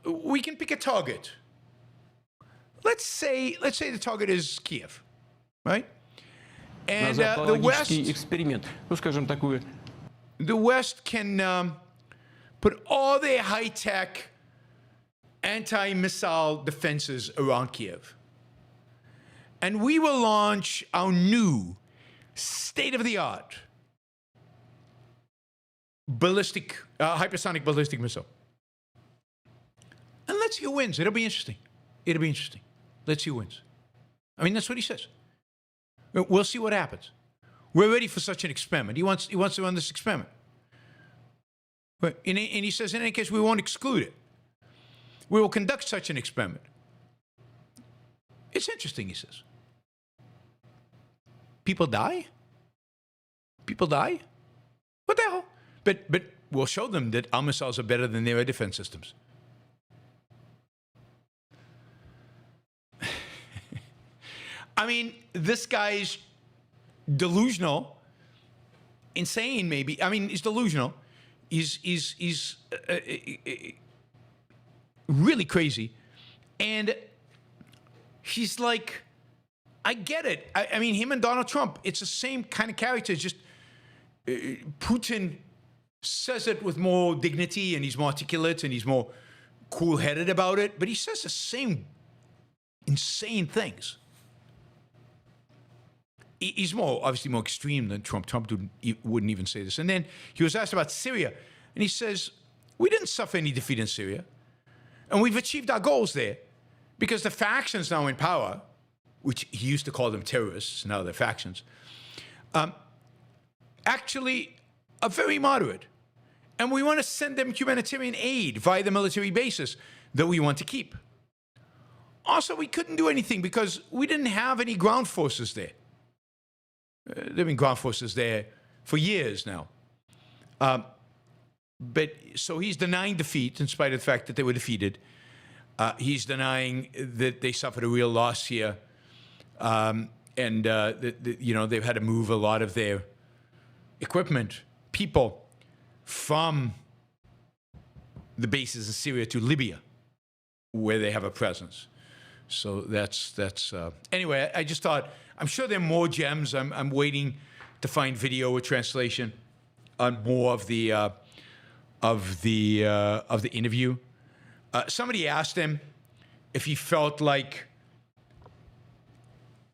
We can pick a target. Let's say the target is Kiev, right? And the West can put all their high-tech anti-missile defenses around Kiev. And we will launch our new state-of-the-art hypersonic ballistic missile. And let's see who wins. It'll be interesting. Let's see who wins. I mean, that's what he says. We'll see what happens. We're ready for such an experiment. He wants to run this experiment. But and he says, in any case, we won't exclude it. We will conduct such an experiment. It's interesting, he says. People die? What the hell? But we'll show them that our missiles are better than their defense systems. I mean, this guy's delusional, insane maybe. I mean, he's delusional. He's really crazy. And he's like, I get it. I mean, him and Donald Trump, it's the same kind of character. It's just Putin says it with more dignity, and he's more articulate, and he's more cool-headed about it. But he says the same insane things. He's obviously more extreme than Trump. Trump wouldn't even say this. And then he was asked about Syria, and he says, we didn't suffer any defeat in Syria, and we've achieved our goals there because the factions now in power, which he used to call them terrorists, now they're factions, actually are very moderate. And we want to send them humanitarian aid via the military bases that we want to keep. also, we couldn't do anything because we didn't have any ground forces there. There have been ground forces there for years now. But so he's denying defeat in spite of the fact that they were defeated. He's denying that they suffered a real loss here. You know, they've had to move a lot of their equipment, people, from the bases in Syria to Libya, where they have a presence. So that's anyway, I just thought, I'm sure there are more gems. I'm waiting to find video or translation on more of the interview. Somebody asked him if he felt like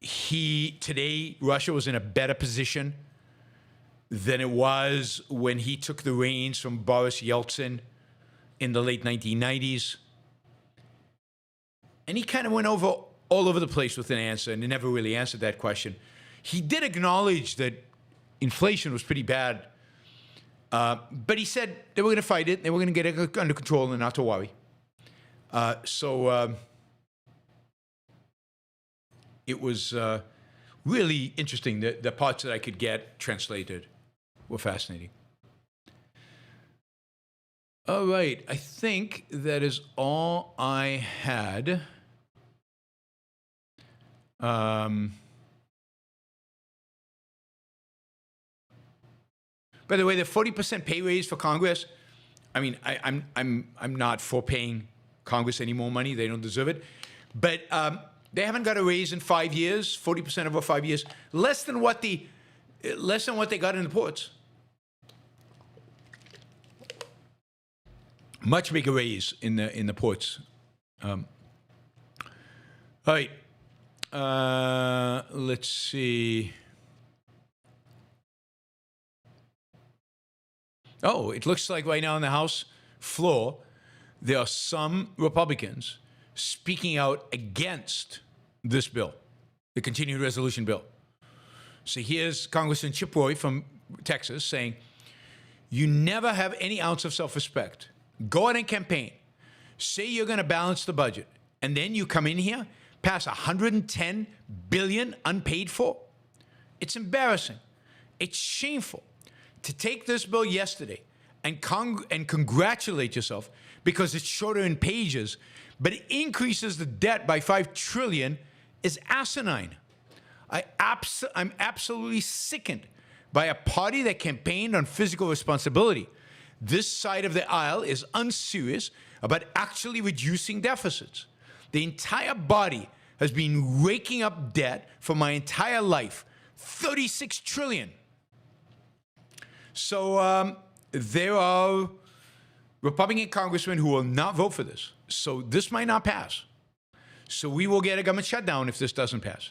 today Russia was in a better position than it was when he took the reins from Boris Yeltsin in the late 1990s. And he kind of went all over the place with an answer, and he never really answered that question. He did acknowledge that inflation was pretty bad, but he said they were going to fight it, they were going to get it under control and not to worry. It was really interesting. The parts that I could get translated were fascinating. All right, I think that is all I had. By the way, the 40% pay raise for Congress. I mean, I'm not for paying Congress any more money. They don't deserve it. But they haven't got a raise in 5 years. 40% over 5 years, less than what they got in the ports. Much bigger raise in the ports. All right. Let's see. Oh, it looks like right now on the House floor, there are some Republicans speaking out against this bill, the continuing resolution bill. So here's Congressman Chip Roy from Texas saying, you never have any ounce of self-respect. Go out and campaign. Say you're going to balance the budget. And then you come in here, pass $110 billion unpaid for. It's embarrassing. It's shameful to take this bill yesterday and congratulate yourself because it's shorter in pages, but it increases the debt by $5 trillion is asinine. I'm absolutely sickened by a party that campaigned on fiscal responsibility. This side of the aisle is unserious about actually reducing deficits. The entire body has been raking up debt for my entire life, $36 trillion. So there are Republican congressmen who will not vote for this. So this might not pass. So we will get a government shutdown if this doesn't pass.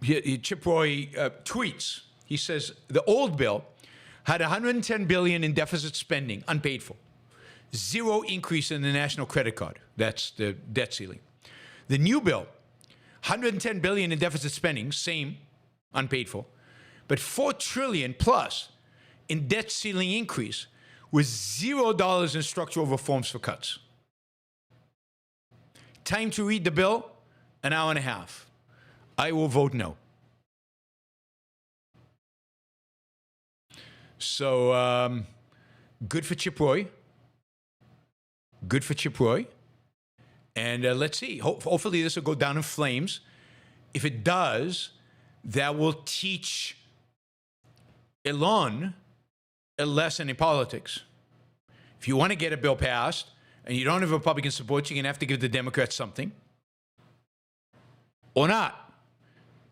Chip Roy tweets. He says the old bill had $110 billion in deficit spending, unpaid for. Zero increase in the national credit card. That's the debt ceiling. The new bill, $110 billion in deficit spending, same, unpaid for, but $4 trillion plus in debt ceiling increase with $0 in structural reforms for cuts. Time to read the bill, an hour and a half. I will vote no. So good for Chip Roy. Good for Chip Roy. And let's see. Hopefully this will go down in flames. If it does, that will teach Elon a lesson in politics. If you want to get a bill passed and you don't have Republican support, you're going to have to give the Democrats something. Or not.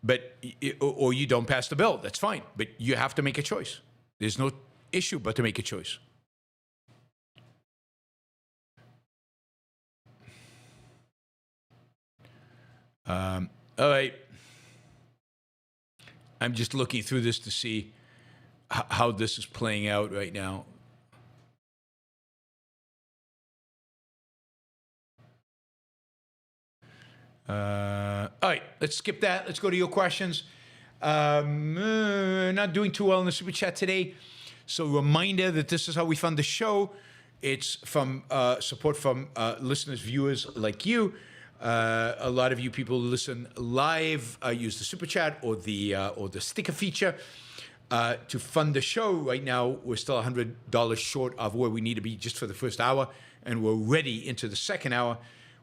But, or you don't pass the bill. That's fine. But you have to make a choice. There's no issue but to make a choice. All right. I'm just looking through this to see how this is playing out right now. All right, let's skip that. Let's go to your questions. Not doing too well in the super chat today. So reminder that this is how we fund the show. It's from support from listeners, viewers like you. A lot of you people listen live, use the super chat or the sticker feature to fund the show. Right now, we're still $100 short of where we need to be just for the first hour, and we're ready into the second hour,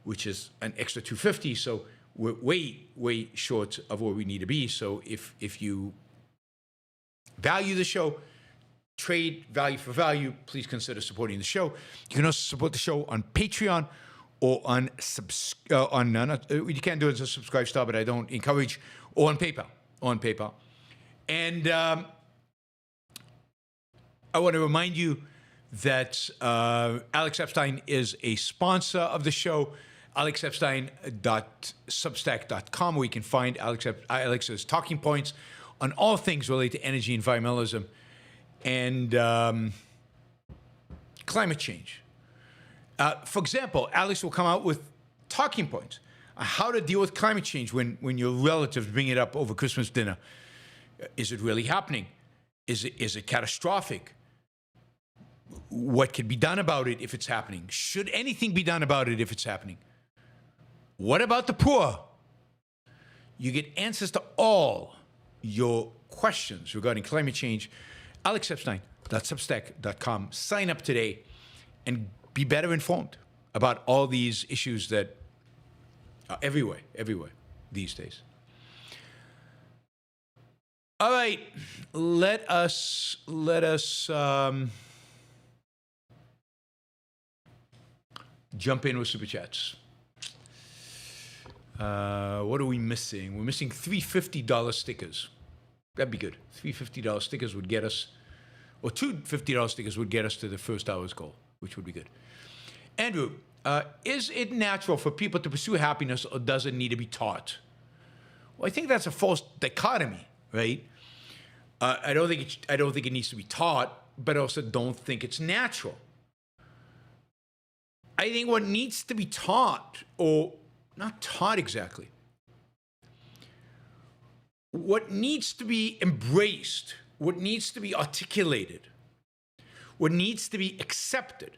which is an extra $250. So we're way short of where we need to be. So if you value the show, trade value for value, please consider supporting the show. You can also support the show on Patreon or on you can't do it as a subscribe star, but I don't encourage, or on PayPal. And I want to remind you that Alex Epstein is a sponsor of the show. alexepstein.substack.com, where you can find Alex's talking points on all things related to energy, environmentalism, and climate change. For example, Alex will come out with talking points on how to deal with climate change when your relatives bring it up over Christmas dinner. Is it really happening? Is it catastrophic? What can be done about it if it's happening? Should anything be done about it if it's happening? What about the poor? You get answers to all your questions regarding climate change. alexepstein.substack.com. Sign up today and be better informed about all these issues that are everywhere these days. All right, let us jump in with super chats. What are we missing? We're missing three $50 stickers. That'd be good. Three $50 stickers would get us, or two $50 stickers would get us to the first hour's goal, which would be good. Andrew, is it natural for people to pursue happiness, or does it need to be taught? Well, I think that's a false dichotomy, right? I don't think it needs to be taught, but I also don't think it's natural. I think what needs to be taught, or not taught exactly, what needs to be embraced, what needs to be articulated, what needs to be accepted,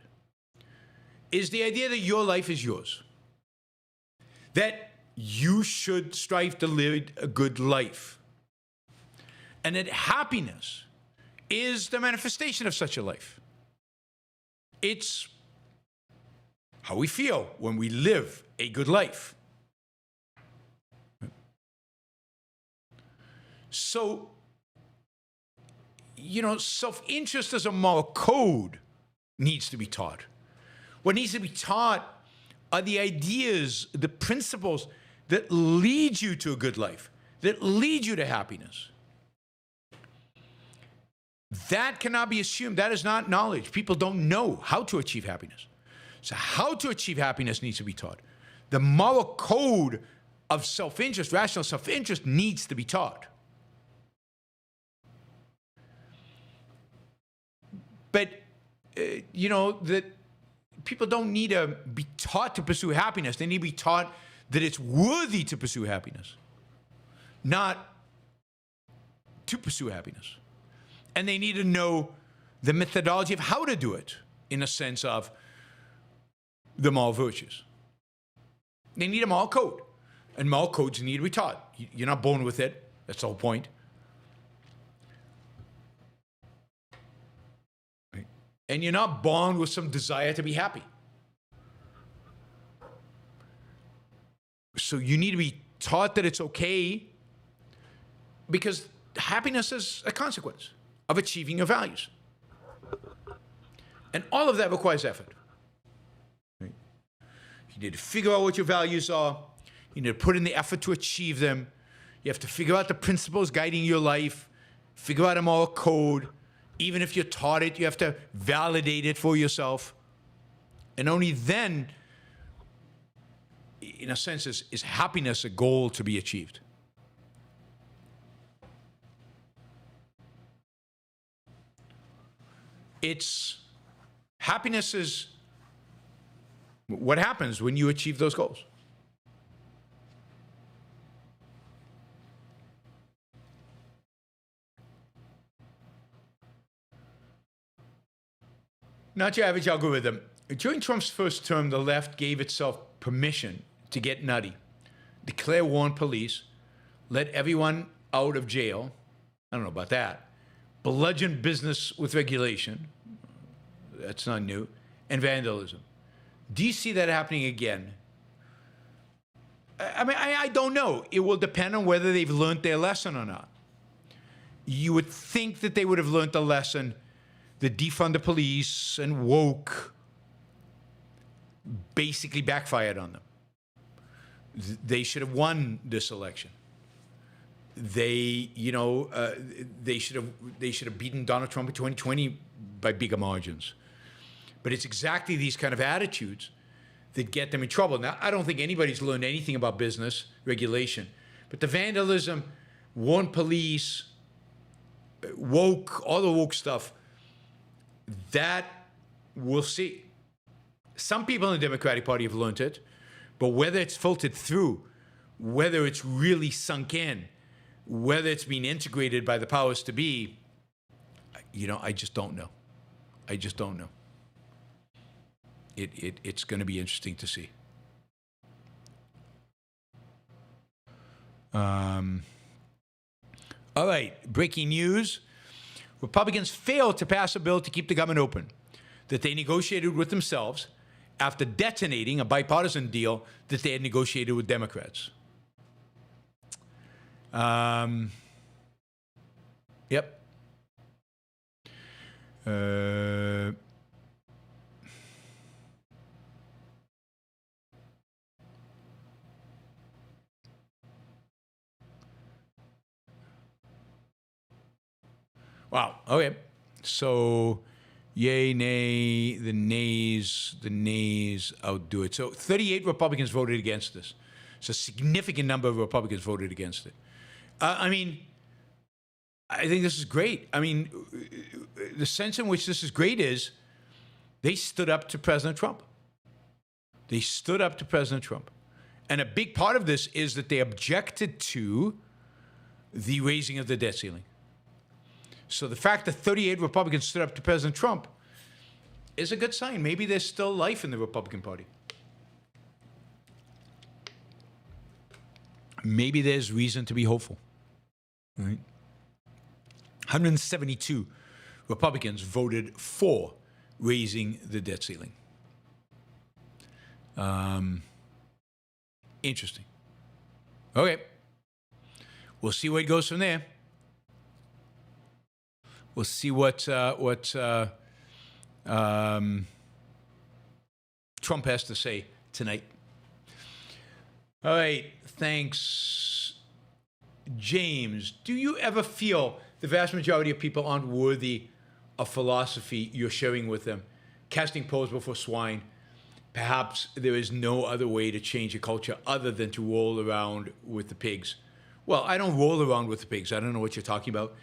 is the idea that your life is yours. That you should strive to live a good life. And that happiness is the manifestation of such a life. It's how we feel when we live a good life. So, self-interest as a moral code needs to be taught. What needs to be taught are the ideas, the principles that lead you to a good life, that lead you to happiness. That cannot be assumed. That is not knowledge. People don't know how to achieve happiness. So how to achieve happiness needs to be taught. The moral code of self-interest, rational self-interest, needs to be taught. But, that people don't need to be taught to pursue happiness. They need to be taught that it's worthy to pursue happiness, not to pursue happiness. And they need to know the methodology of how to do it in a sense of the moral virtues. They need a moral code. And moral codes need to be taught. You're not born with it. That's the whole point. Right? And you're not born with some desire to be happy. So you need to be taught that it's okay, because happiness is a consequence of achieving your values. And all of that requires effort. Right? You need to figure out what your values are. You need to put in the effort to achieve them. You have to figure out the principles guiding your life, figure out a moral code. Even if you're taught it, you have to validate it for yourself. And only then, in a sense, is happiness a goal to be achieved. Happiness is what happens when you achieve those goals. Not your average algorithm. During Trump's first term, the left gave itself permission to get nutty, declare war on police, let everyone out of jail. I don't know about that. Bludgeon business with regulation. That's not new. And vandalism. Do you see that happening again? I mean, I don't know. It will depend on whether they've learned their lesson or not. You would think that they would have learned the lesson that defund the police and woke basically backfired on them. They should have won this election. They should have beaten Donald Trump in 2020 by bigger margins. But it's exactly these kind of attitudes that get them in trouble. Now, I don't think anybody's learned anything about business regulation, but the vandalism, warn police, woke, all the woke stuff, that we'll see. Some people in the Democratic Party have learned it, but whether it's filtered through, whether it's really sunk in, whether it's been integrated by the powers to be, I just don't know. I just don't know. It's going to be interesting to see. All right, breaking news. Republicans failed to pass a bill to keep the government open that they negotiated with themselves after detonating a bipartisan deal that they had negotiated with Democrats. Yep. Wow. Okay. So, yay, nay, the nays outdo it. So 38 Republicans voted against this. So a significant number of Republicans voted against it. I think this is great. I mean, the sense in which this is great is they stood up to President Trump. They stood up to President Trump. And a big part of this is that they objected to the raising of the debt ceiling. So the fact that 38 Republicans stood up to President Trump is a good sign. Maybe there's still life in the Republican Party. Maybe there's reason to be hopeful. Right? 172 Republicans voted for raising the debt ceiling. Interesting. Okay. We'll see where it goes from there. We'll see what Trump has to say tonight. All right, thanks. James, do you ever feel the vast majority of people aren't worthy of philosophy you're sharing with them? Casting pearls before swine. Perhaps there is no other way to change a culture other than to roll around with the pigs. Well, I don't roll around with the pigs. I don't know what you're talking about.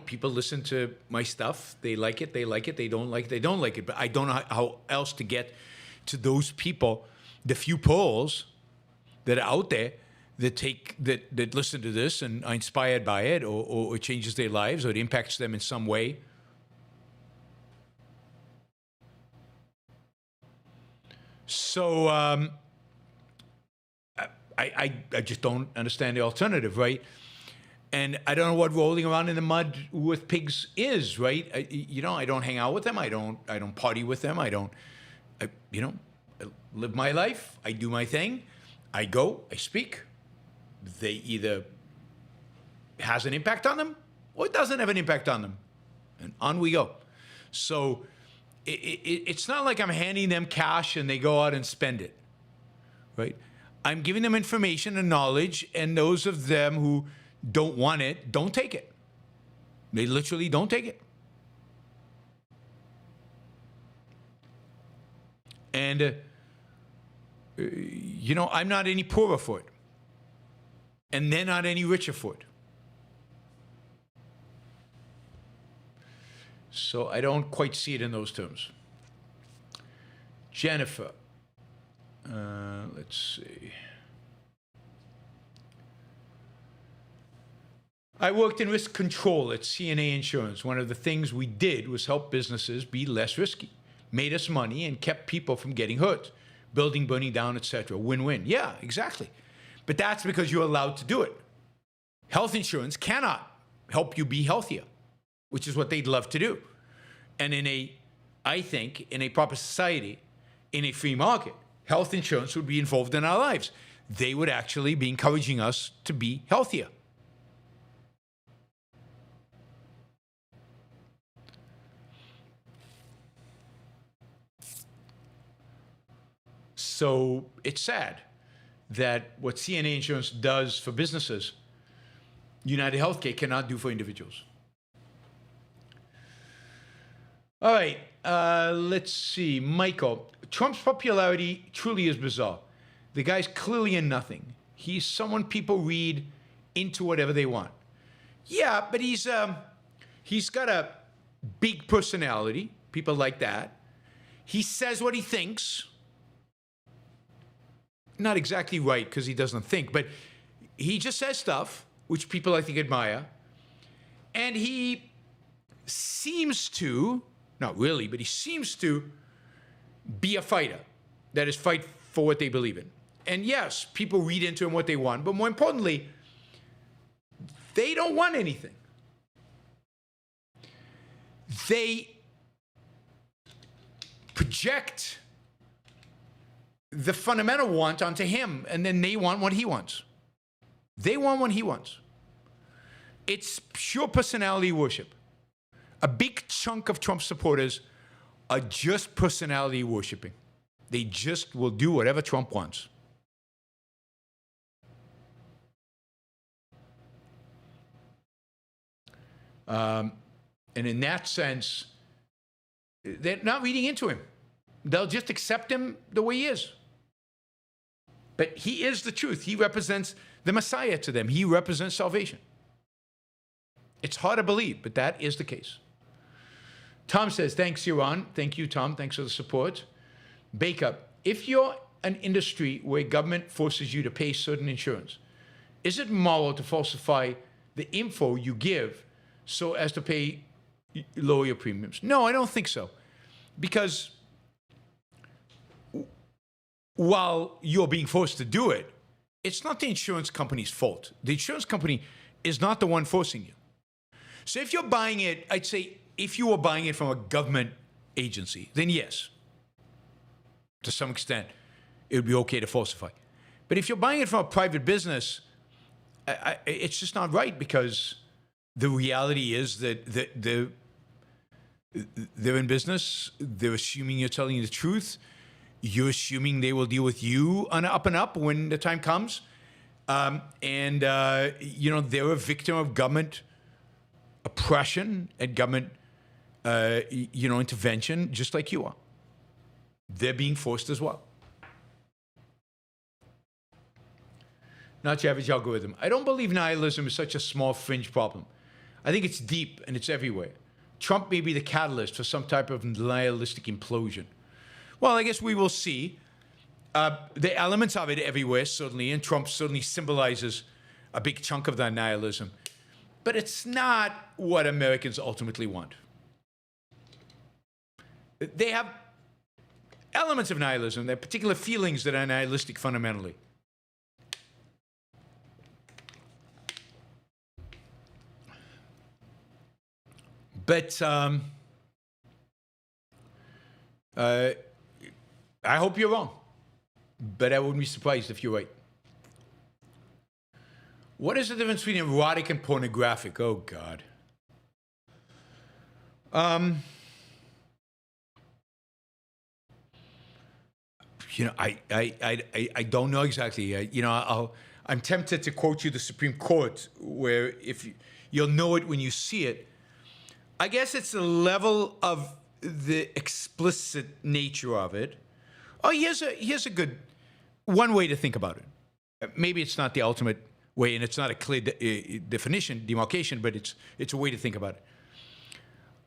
People listen to my stuff. They like it. They like it. They don't like it. They don't like it. But I don't know how else to get to those people, the few polls that are out there that listen to this and are inspired by it, or it changes their lives, or it impacts them in some way. So I just don't understand the alternative, right? And I don't know what rolling around in the mud with pigs is, right? I don't hang out with them. I don't party with them. I live my life. I do my thing. I go. I speak. They either has an impact on them or it doesn't have an impact on them, and on we go. So it's not like I'm handing them cash and they go out and spend it, right? I'm giving them information and knowledge, and those of them who don't want it, don't take it. They literally don't take it. And, I'm not any poorer for it. And they're not any richer for it. So I don't quite see it in those terms. Jennifer. Let's see. I worked in risk control at CNA Insurance. One of the things we did was help businesses be less risky, made us money, and kept people from getting hurt, building burning down, etc. Win-win. Yeah, exactly. But that's because you're allowed to do it. Health insurance cannot help you be healthier, which is what they'd love to do. And I think, in a proper society, in a free market, health insurance would be involved in our lives. They would actually be encouraging us to be healthier. So it's sad that what CNA Insurance does for businesses, United Healthcare cannot do for individuals. All right, let's see. Michael, Trump's popularity truly is bizarre. The guy's clearly in nothing. He's someone people read into whatever they want. Yeah, but he's got a big personality. People like that. He says what he thinks. Not exactly right because he doesn't think, but he just says stuff which people I think admire. And he seems to, not really, but he seems to be a fighter. That is, fight for what they believe in. And yes, people read into him what they want, but more importantly, they don't want anything. They project the fundamental want onto him, and then they want what he wants. They want what he wants. It's pure personality worship. A big chunk of Trump supporters are just personality worshiping. They just will do whatever Trump wants. And in that sense, they're not reading into him. They'll just accept him the way he is. But he is the truth. He represents the Messiah to them. He represents salvation. It's hard to believe, but that is the case. Tom says, thanks, Yaron. Thank you, Tom. Thanks for the support. Baker, if you're an industry where government forces you to pay certain insurance, is it moral to falsify the info you give so as to lower your premiums? No, I don't think so. Because while you're being forced to do it, it's not the insurance company's fault. The insurance company is not the one forcing you. So if you're buying it, I'd say if you were buying it from a government agency, then yes, to some extent, it would be okay to falsify. But if you're buying it from a private business, it's just not right, because the reality is that they're in business. They're assuming you're telling the truth. You're assuming they will deal with you on up and up when the time comes. They're a victim of government oppression and government, intervention, just like you are. They're being forced as well. Not your average algorithm. I don't believe nihilism is such a small fringe problem. I think it's deep and it's everywhere. Trump may be the catalyst for some type of nihilistic implosion. Well, I guess we will see. The elements of it everywhere, certainly, and Trump certainly symbolizes a big chunk of that nihilism. But it's not what Americans ultimately want. They have elements of nihilism. They have particular feelings that are nihilistic fundamentally. But I hope you're wrong. But I wouldn't be surprised if you're right. What is the difference between erotic and pornographic? Oh, God. I don't know exactly. I'm tempted to quote you the Supreme Court, where you'll know it when you see it. I guess it's the level of the explicit nature of it. Oh, here's a good one way to think about it. Maybe it's not the ultimate way, and it's not a clear demarcation, but it's a way to think about it.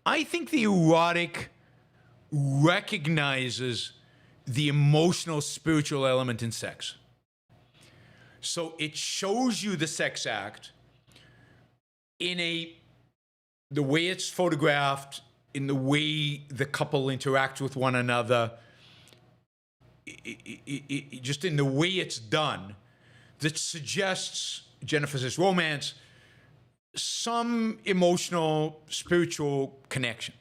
I think the erotic recognizes the emotional, spiritual element in sex. So it shows you the sex act in the way it's photographed, in the way the couple interacts with one another, just in the way it's done, that suggests, Jennifer says, romance, some emotional, spiritual connection.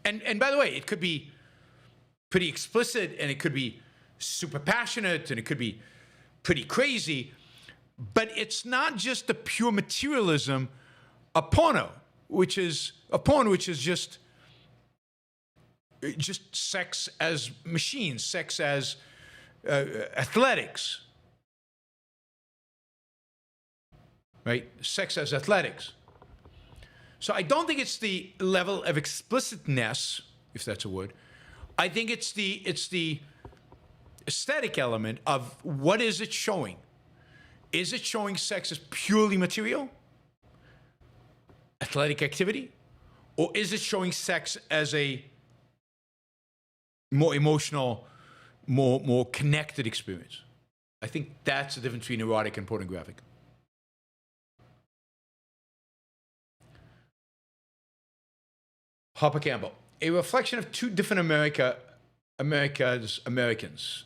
And by the way, it could be pretty explicit, and it could be super passionate, and it could be pretty crazy, but it's not just the pure materialism of porn, which is just sex as machines, sex as athletics, right? Sex as athletics. So I don't think it's the level of explicitness, if that's a word. I think it's the aesthetic element of what is it showing? Is it showing sex as purely material, athletic activity, or is it showing sex as a more emotional, more connected experience? I think that's the difference between erotic and pornographic. Harper Campbell, a reflection of two different Americans,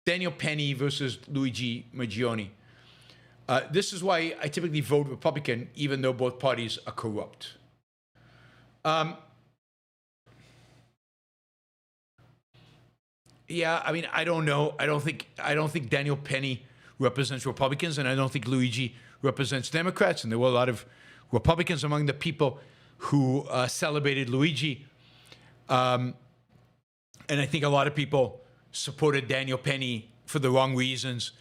Daniel Penny versus Luigi Mangioni. This is why I typically vote Republican, even though both parties are corrupt. Yeah, I mean, I don't know. I don't think Daniel Penny represents Republicans, and I don't think Luigi represents Democrats. And there were a lot of Republicans among the people who celebrated Luigi. And I think a lot of people supported Daniel Penny for the wrong reasons,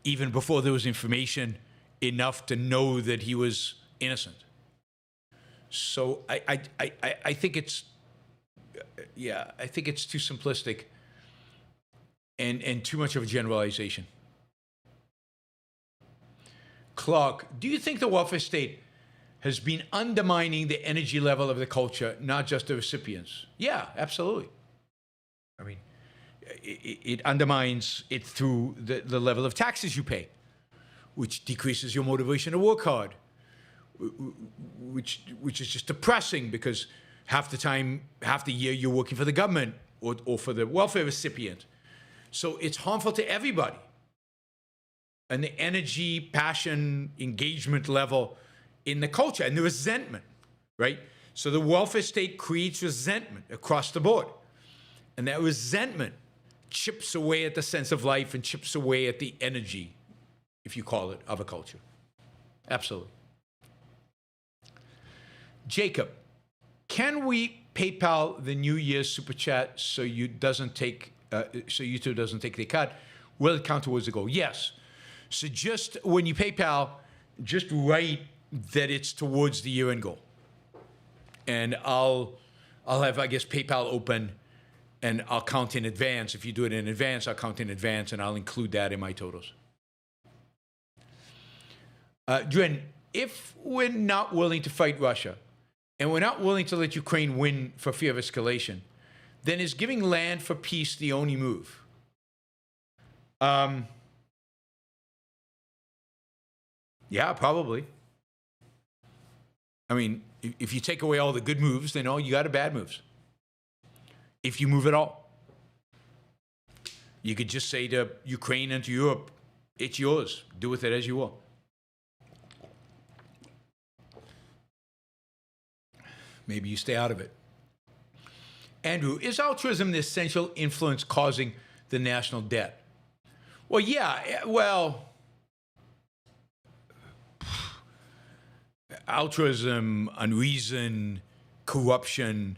even before there was information enough to know that he was innocent. So I think it's, yeah, I think it's too simplistic and too much of a generalization. Clark, do you think the welfare state has been undermining the energy level of the culture, not just the recipients? Yeah, absolutely. I mean, it undermines it through the level of taxes you pay, which decreases your motivation to work hard, which is just depressing because half the year you're working for the government or for the welfare recipient. So it's harmful to everybody. And the energy, passion, engagement level in the culture and the resentment, right? So the welfare state creates resentment across the board. And that resentment chips away at the sense of life and chips away at the energy, if you call it, of a culture. Absolutely. Jacob, can we PayPal the New Year's super chat so YouTube doesn't take the cut? Will it count towards the goal? Yes. So just when you PayPal, just write that it's towards the year-end goal. And I'll have, I guess, PayPal open, and I'll count in advance. If you do it in advance, I'll count in advance, and I'll include that in my totals. Dren, if we're not willing to fight Russia, and we're not willing to let Ukraine win for fear of escalation, then is giving land for peace the only move? Yeah, probably. I mean, if you take away all the good moves, then all you got are bad moves. If you move at all. You could just say to Ukraine and to Europe, it's yours. Do with it as you will. Maybe you stay out of it. Andrew, is altruism the essential influence causing the national debt? Well, yeah, well, altruism, unreason, corruption,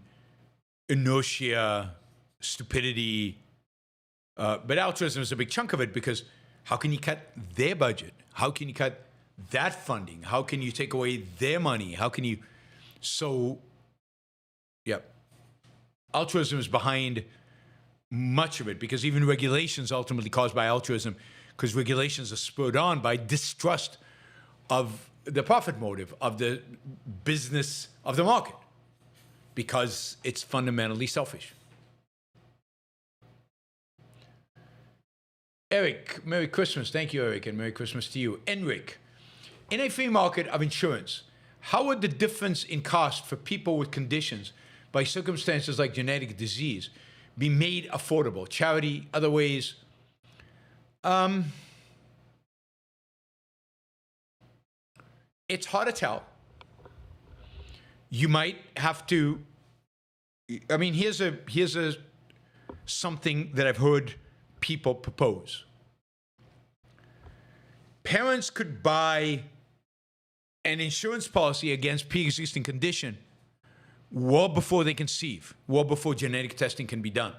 inertia, stupidity. But altruism is a big chunk of it because how can you cut their budget? How can you cut that funding? How can you take away their money? How can you? So, yeah. Altruism is behind much of it because even regulations ultimately caused by altruism, because regulations are spurred on by distrust of the profit motive, of the business, of the market, because it's fundamentally selfish. Eric, Merry Christmas. Thank you, Eric, and Merry Christmas to you. Enric, In a free market of insurance, how would the difference in cost for people with conditions by circumstances like genetic disease be made affordable? Charity, other ways? It's hard to tell. You might have to. I mean, here's something that I've heard people propose. Parents could buy an insurance policy against pre-existing condition well before they conceive, well before genetic testing can be done,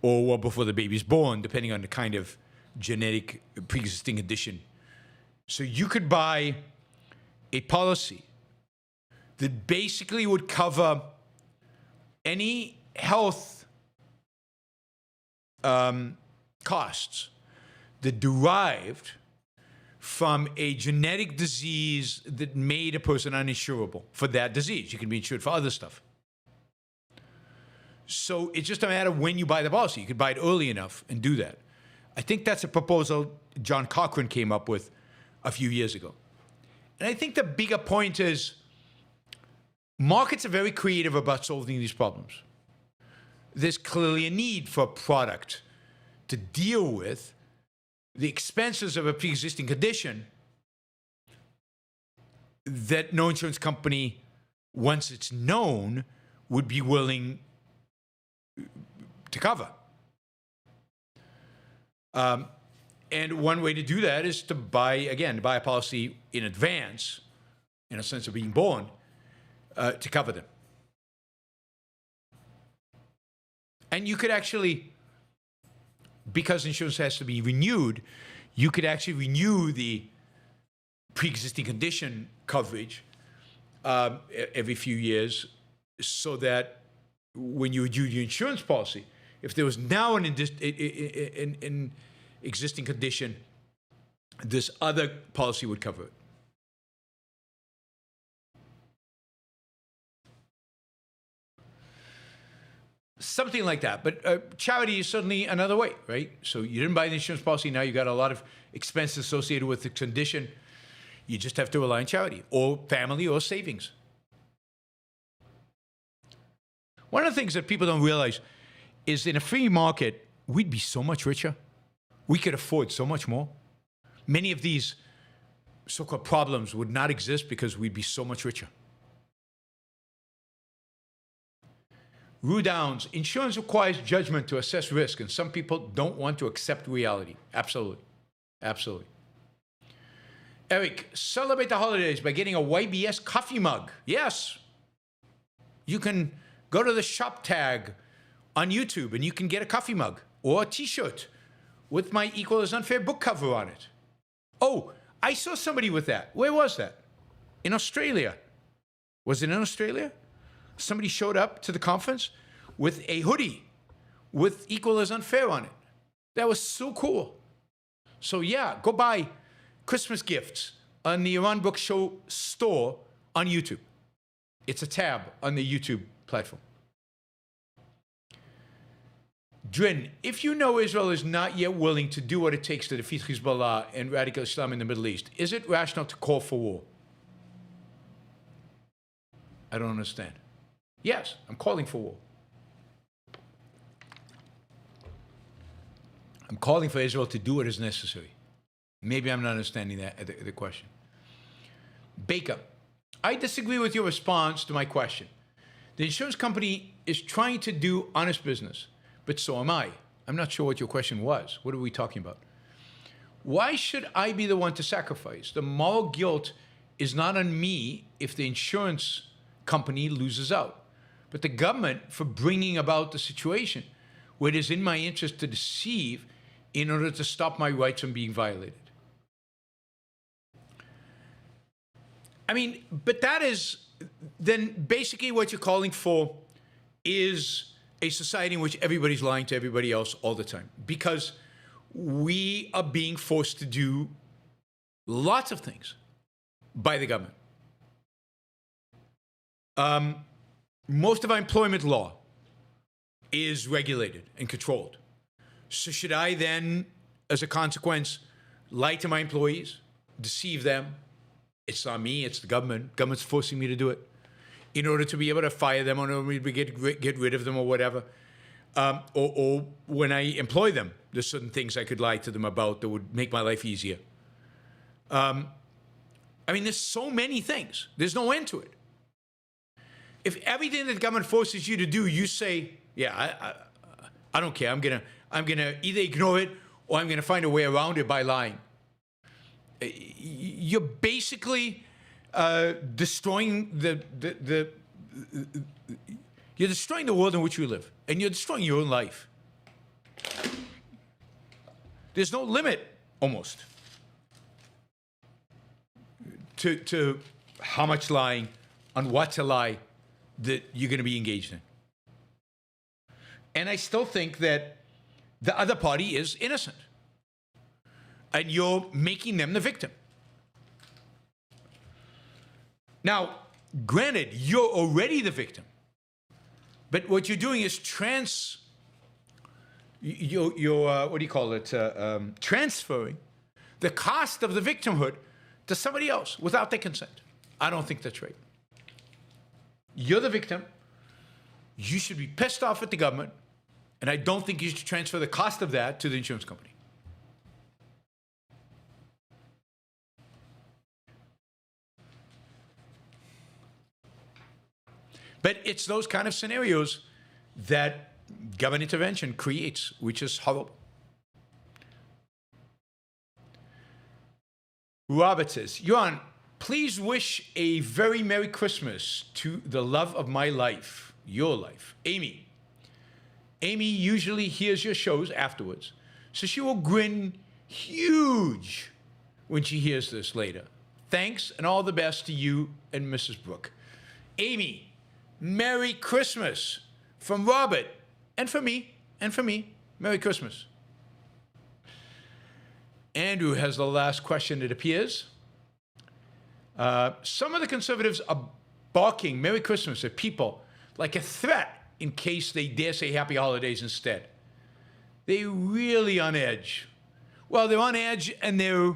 or well before the baby's born, depending on the kind of genetic pre-existing condition. So you could buy a policy that basically would cover any health costs that derived from a genetic disease that made a person uninsurable for that disease. You can be insured for other stuff. So it's just a matter of when you buy the policy. You could buy it early enough and do that. I think that's a proposal John Cochrane came up with a few years ago. And I think the bigger point is markets are very creative about solving these problems. There's clearly a need for a product to deal with the expenses of a pre-existing condition that no insurance company, once it's known, would be willing to cover. And one way to do that is to buy a policy in advance, in a sense of being born, to cover them. And you could actually, because insurance has to be renewed, you could actually renew the pre-existing condition coverage every few years, so that when you do your insurance policy, if there was now an existing condition, this other policy would cover it. Something like that. But charity is certainly another way, right? So you didn't buy the insurance policy. Now you got a lot of expenses associated with the condition. You just have to rely on charity or family or savings. One of the things that people don't realize is in a free market, we'd be so much richer. We could afford so much more. Many of these so-called problems would not exist because we'd be so much richer. Rue Downs, insurance requires judgment to assess risk, and some people don't want to accept reality. Absolutely. Absolutely. Eric, celebrate the holidays by getting a YBS coffee mug. Yes. You can go to the shop tag on YouTube and you can get a coffee mug or a t-shirt with my Equal is Unfair book cover on it. Oh, I saw somebody with that. Where was that? In Australia. Was it in Australia? Somebody showed up to the conference with a hoodie with Equal is Unfair on it. That was so cool. So yeah, go buy Christmas gifts on the Yaron Brook Show store on YouTube. It's a tab on the YouTube platform. Drin, if you know Israel is not yet willing to do what it takes to defeat Hezbollah and radical Islam in the Middle East, is it rational to call for war? I don't understand. Yes, I'm calling for war. I'm calling for Israel to do what is necessary. Maybe I'm not understanding the question. Baker, I disagree with your response to my question. The insurance company is trying to do honest business, but so am I. I'm not sure what your question was. What are we talking about? Why should I be the one to sacrifice? The moral guilt is not on me if the insurance company loses out, but the government for bringing about the situation where it is in my interest to deceive in order to stop my rights from being violated. I mean, but that is then basically what you're calling for is a society in which everybody's lying to everybody else all the time, because we are being forced to do lots of things by the government. Most of our employment law is regulated and controlled. So should I then, as a consequence, lie to my employees deceive them. It's not me, it's the government. Government's forcing me to do it in order to be able to fire them or in order to get rid of them or whatever. Or when I employ them, there's certain things I could lie to them about that would make my life easier. I mean, there's so many things. There's no end to it. If everything that the government forces you to do, you say, yeah, I don't care. I'm gonna either ignore it or I'm gonna find a way around it by lying. You're basically destroying you're destroying the world in which we live, and you're destroying your own life. There's no limit, almost, to how much lying, on what to lie, that you're going to be engaged in. And I still think that the other party is innocent, and you're making them the victim. Now, granted, you're already the victim, but what you're doing is transferring the cost of the victimhood to somebody else without their consent. I don't think that's right. You're the victim. You should be pissed off at the government, and I don't think you should transfer the cost of that to the insurance company. But it's those kind of scenarios that government intervention creates, which is horrible. Robert says, Yaron, please wish a very Merry Christmas to the love of my life, your life, Amy. Amy usually hears your shows afterwards, so she will grin huge when she hears this later. Thanks and all the best to you and Mrs. Brook. Amy, Merry Christmas from Robert, and for me, Merry Christmas. Andrew has the last question, it appears. Some of the conservatives are barking Merry Christmas at people like a threat in case they dare say Happy Holidays instead. They're really on edge. Well, they're on edge and they're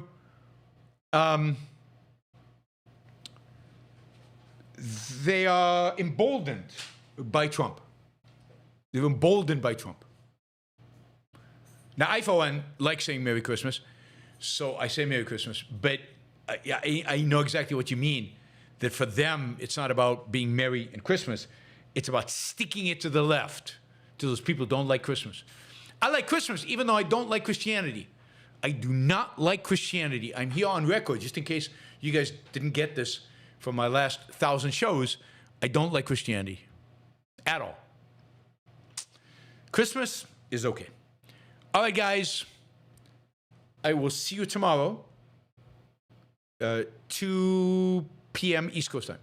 they are emboldened by Trump. They're emboldened by Trump. Now, I, for one, like saying Merry Christmas, so I say Merry Christmas, but I know exactly what you mean, that for them, it's not about being merry in Christmas. It's about sticking it to the left, to those people who don't like Christmas. I like Christmas, even though I don't like Christianity. I do not like Christianity. I'm here on record, just in case you guys didn't get this from my last 1,000 shows. I don't like Christianity at all. Christmas is okay. All right, guys. I will see you tomorrow, 2 p.m. East Coast time.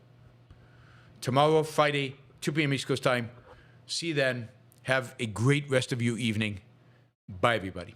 Tomorrow, Friday, 2 p.m. East Coast time. See you then. Have a great rest of your evening. Bye, everybody.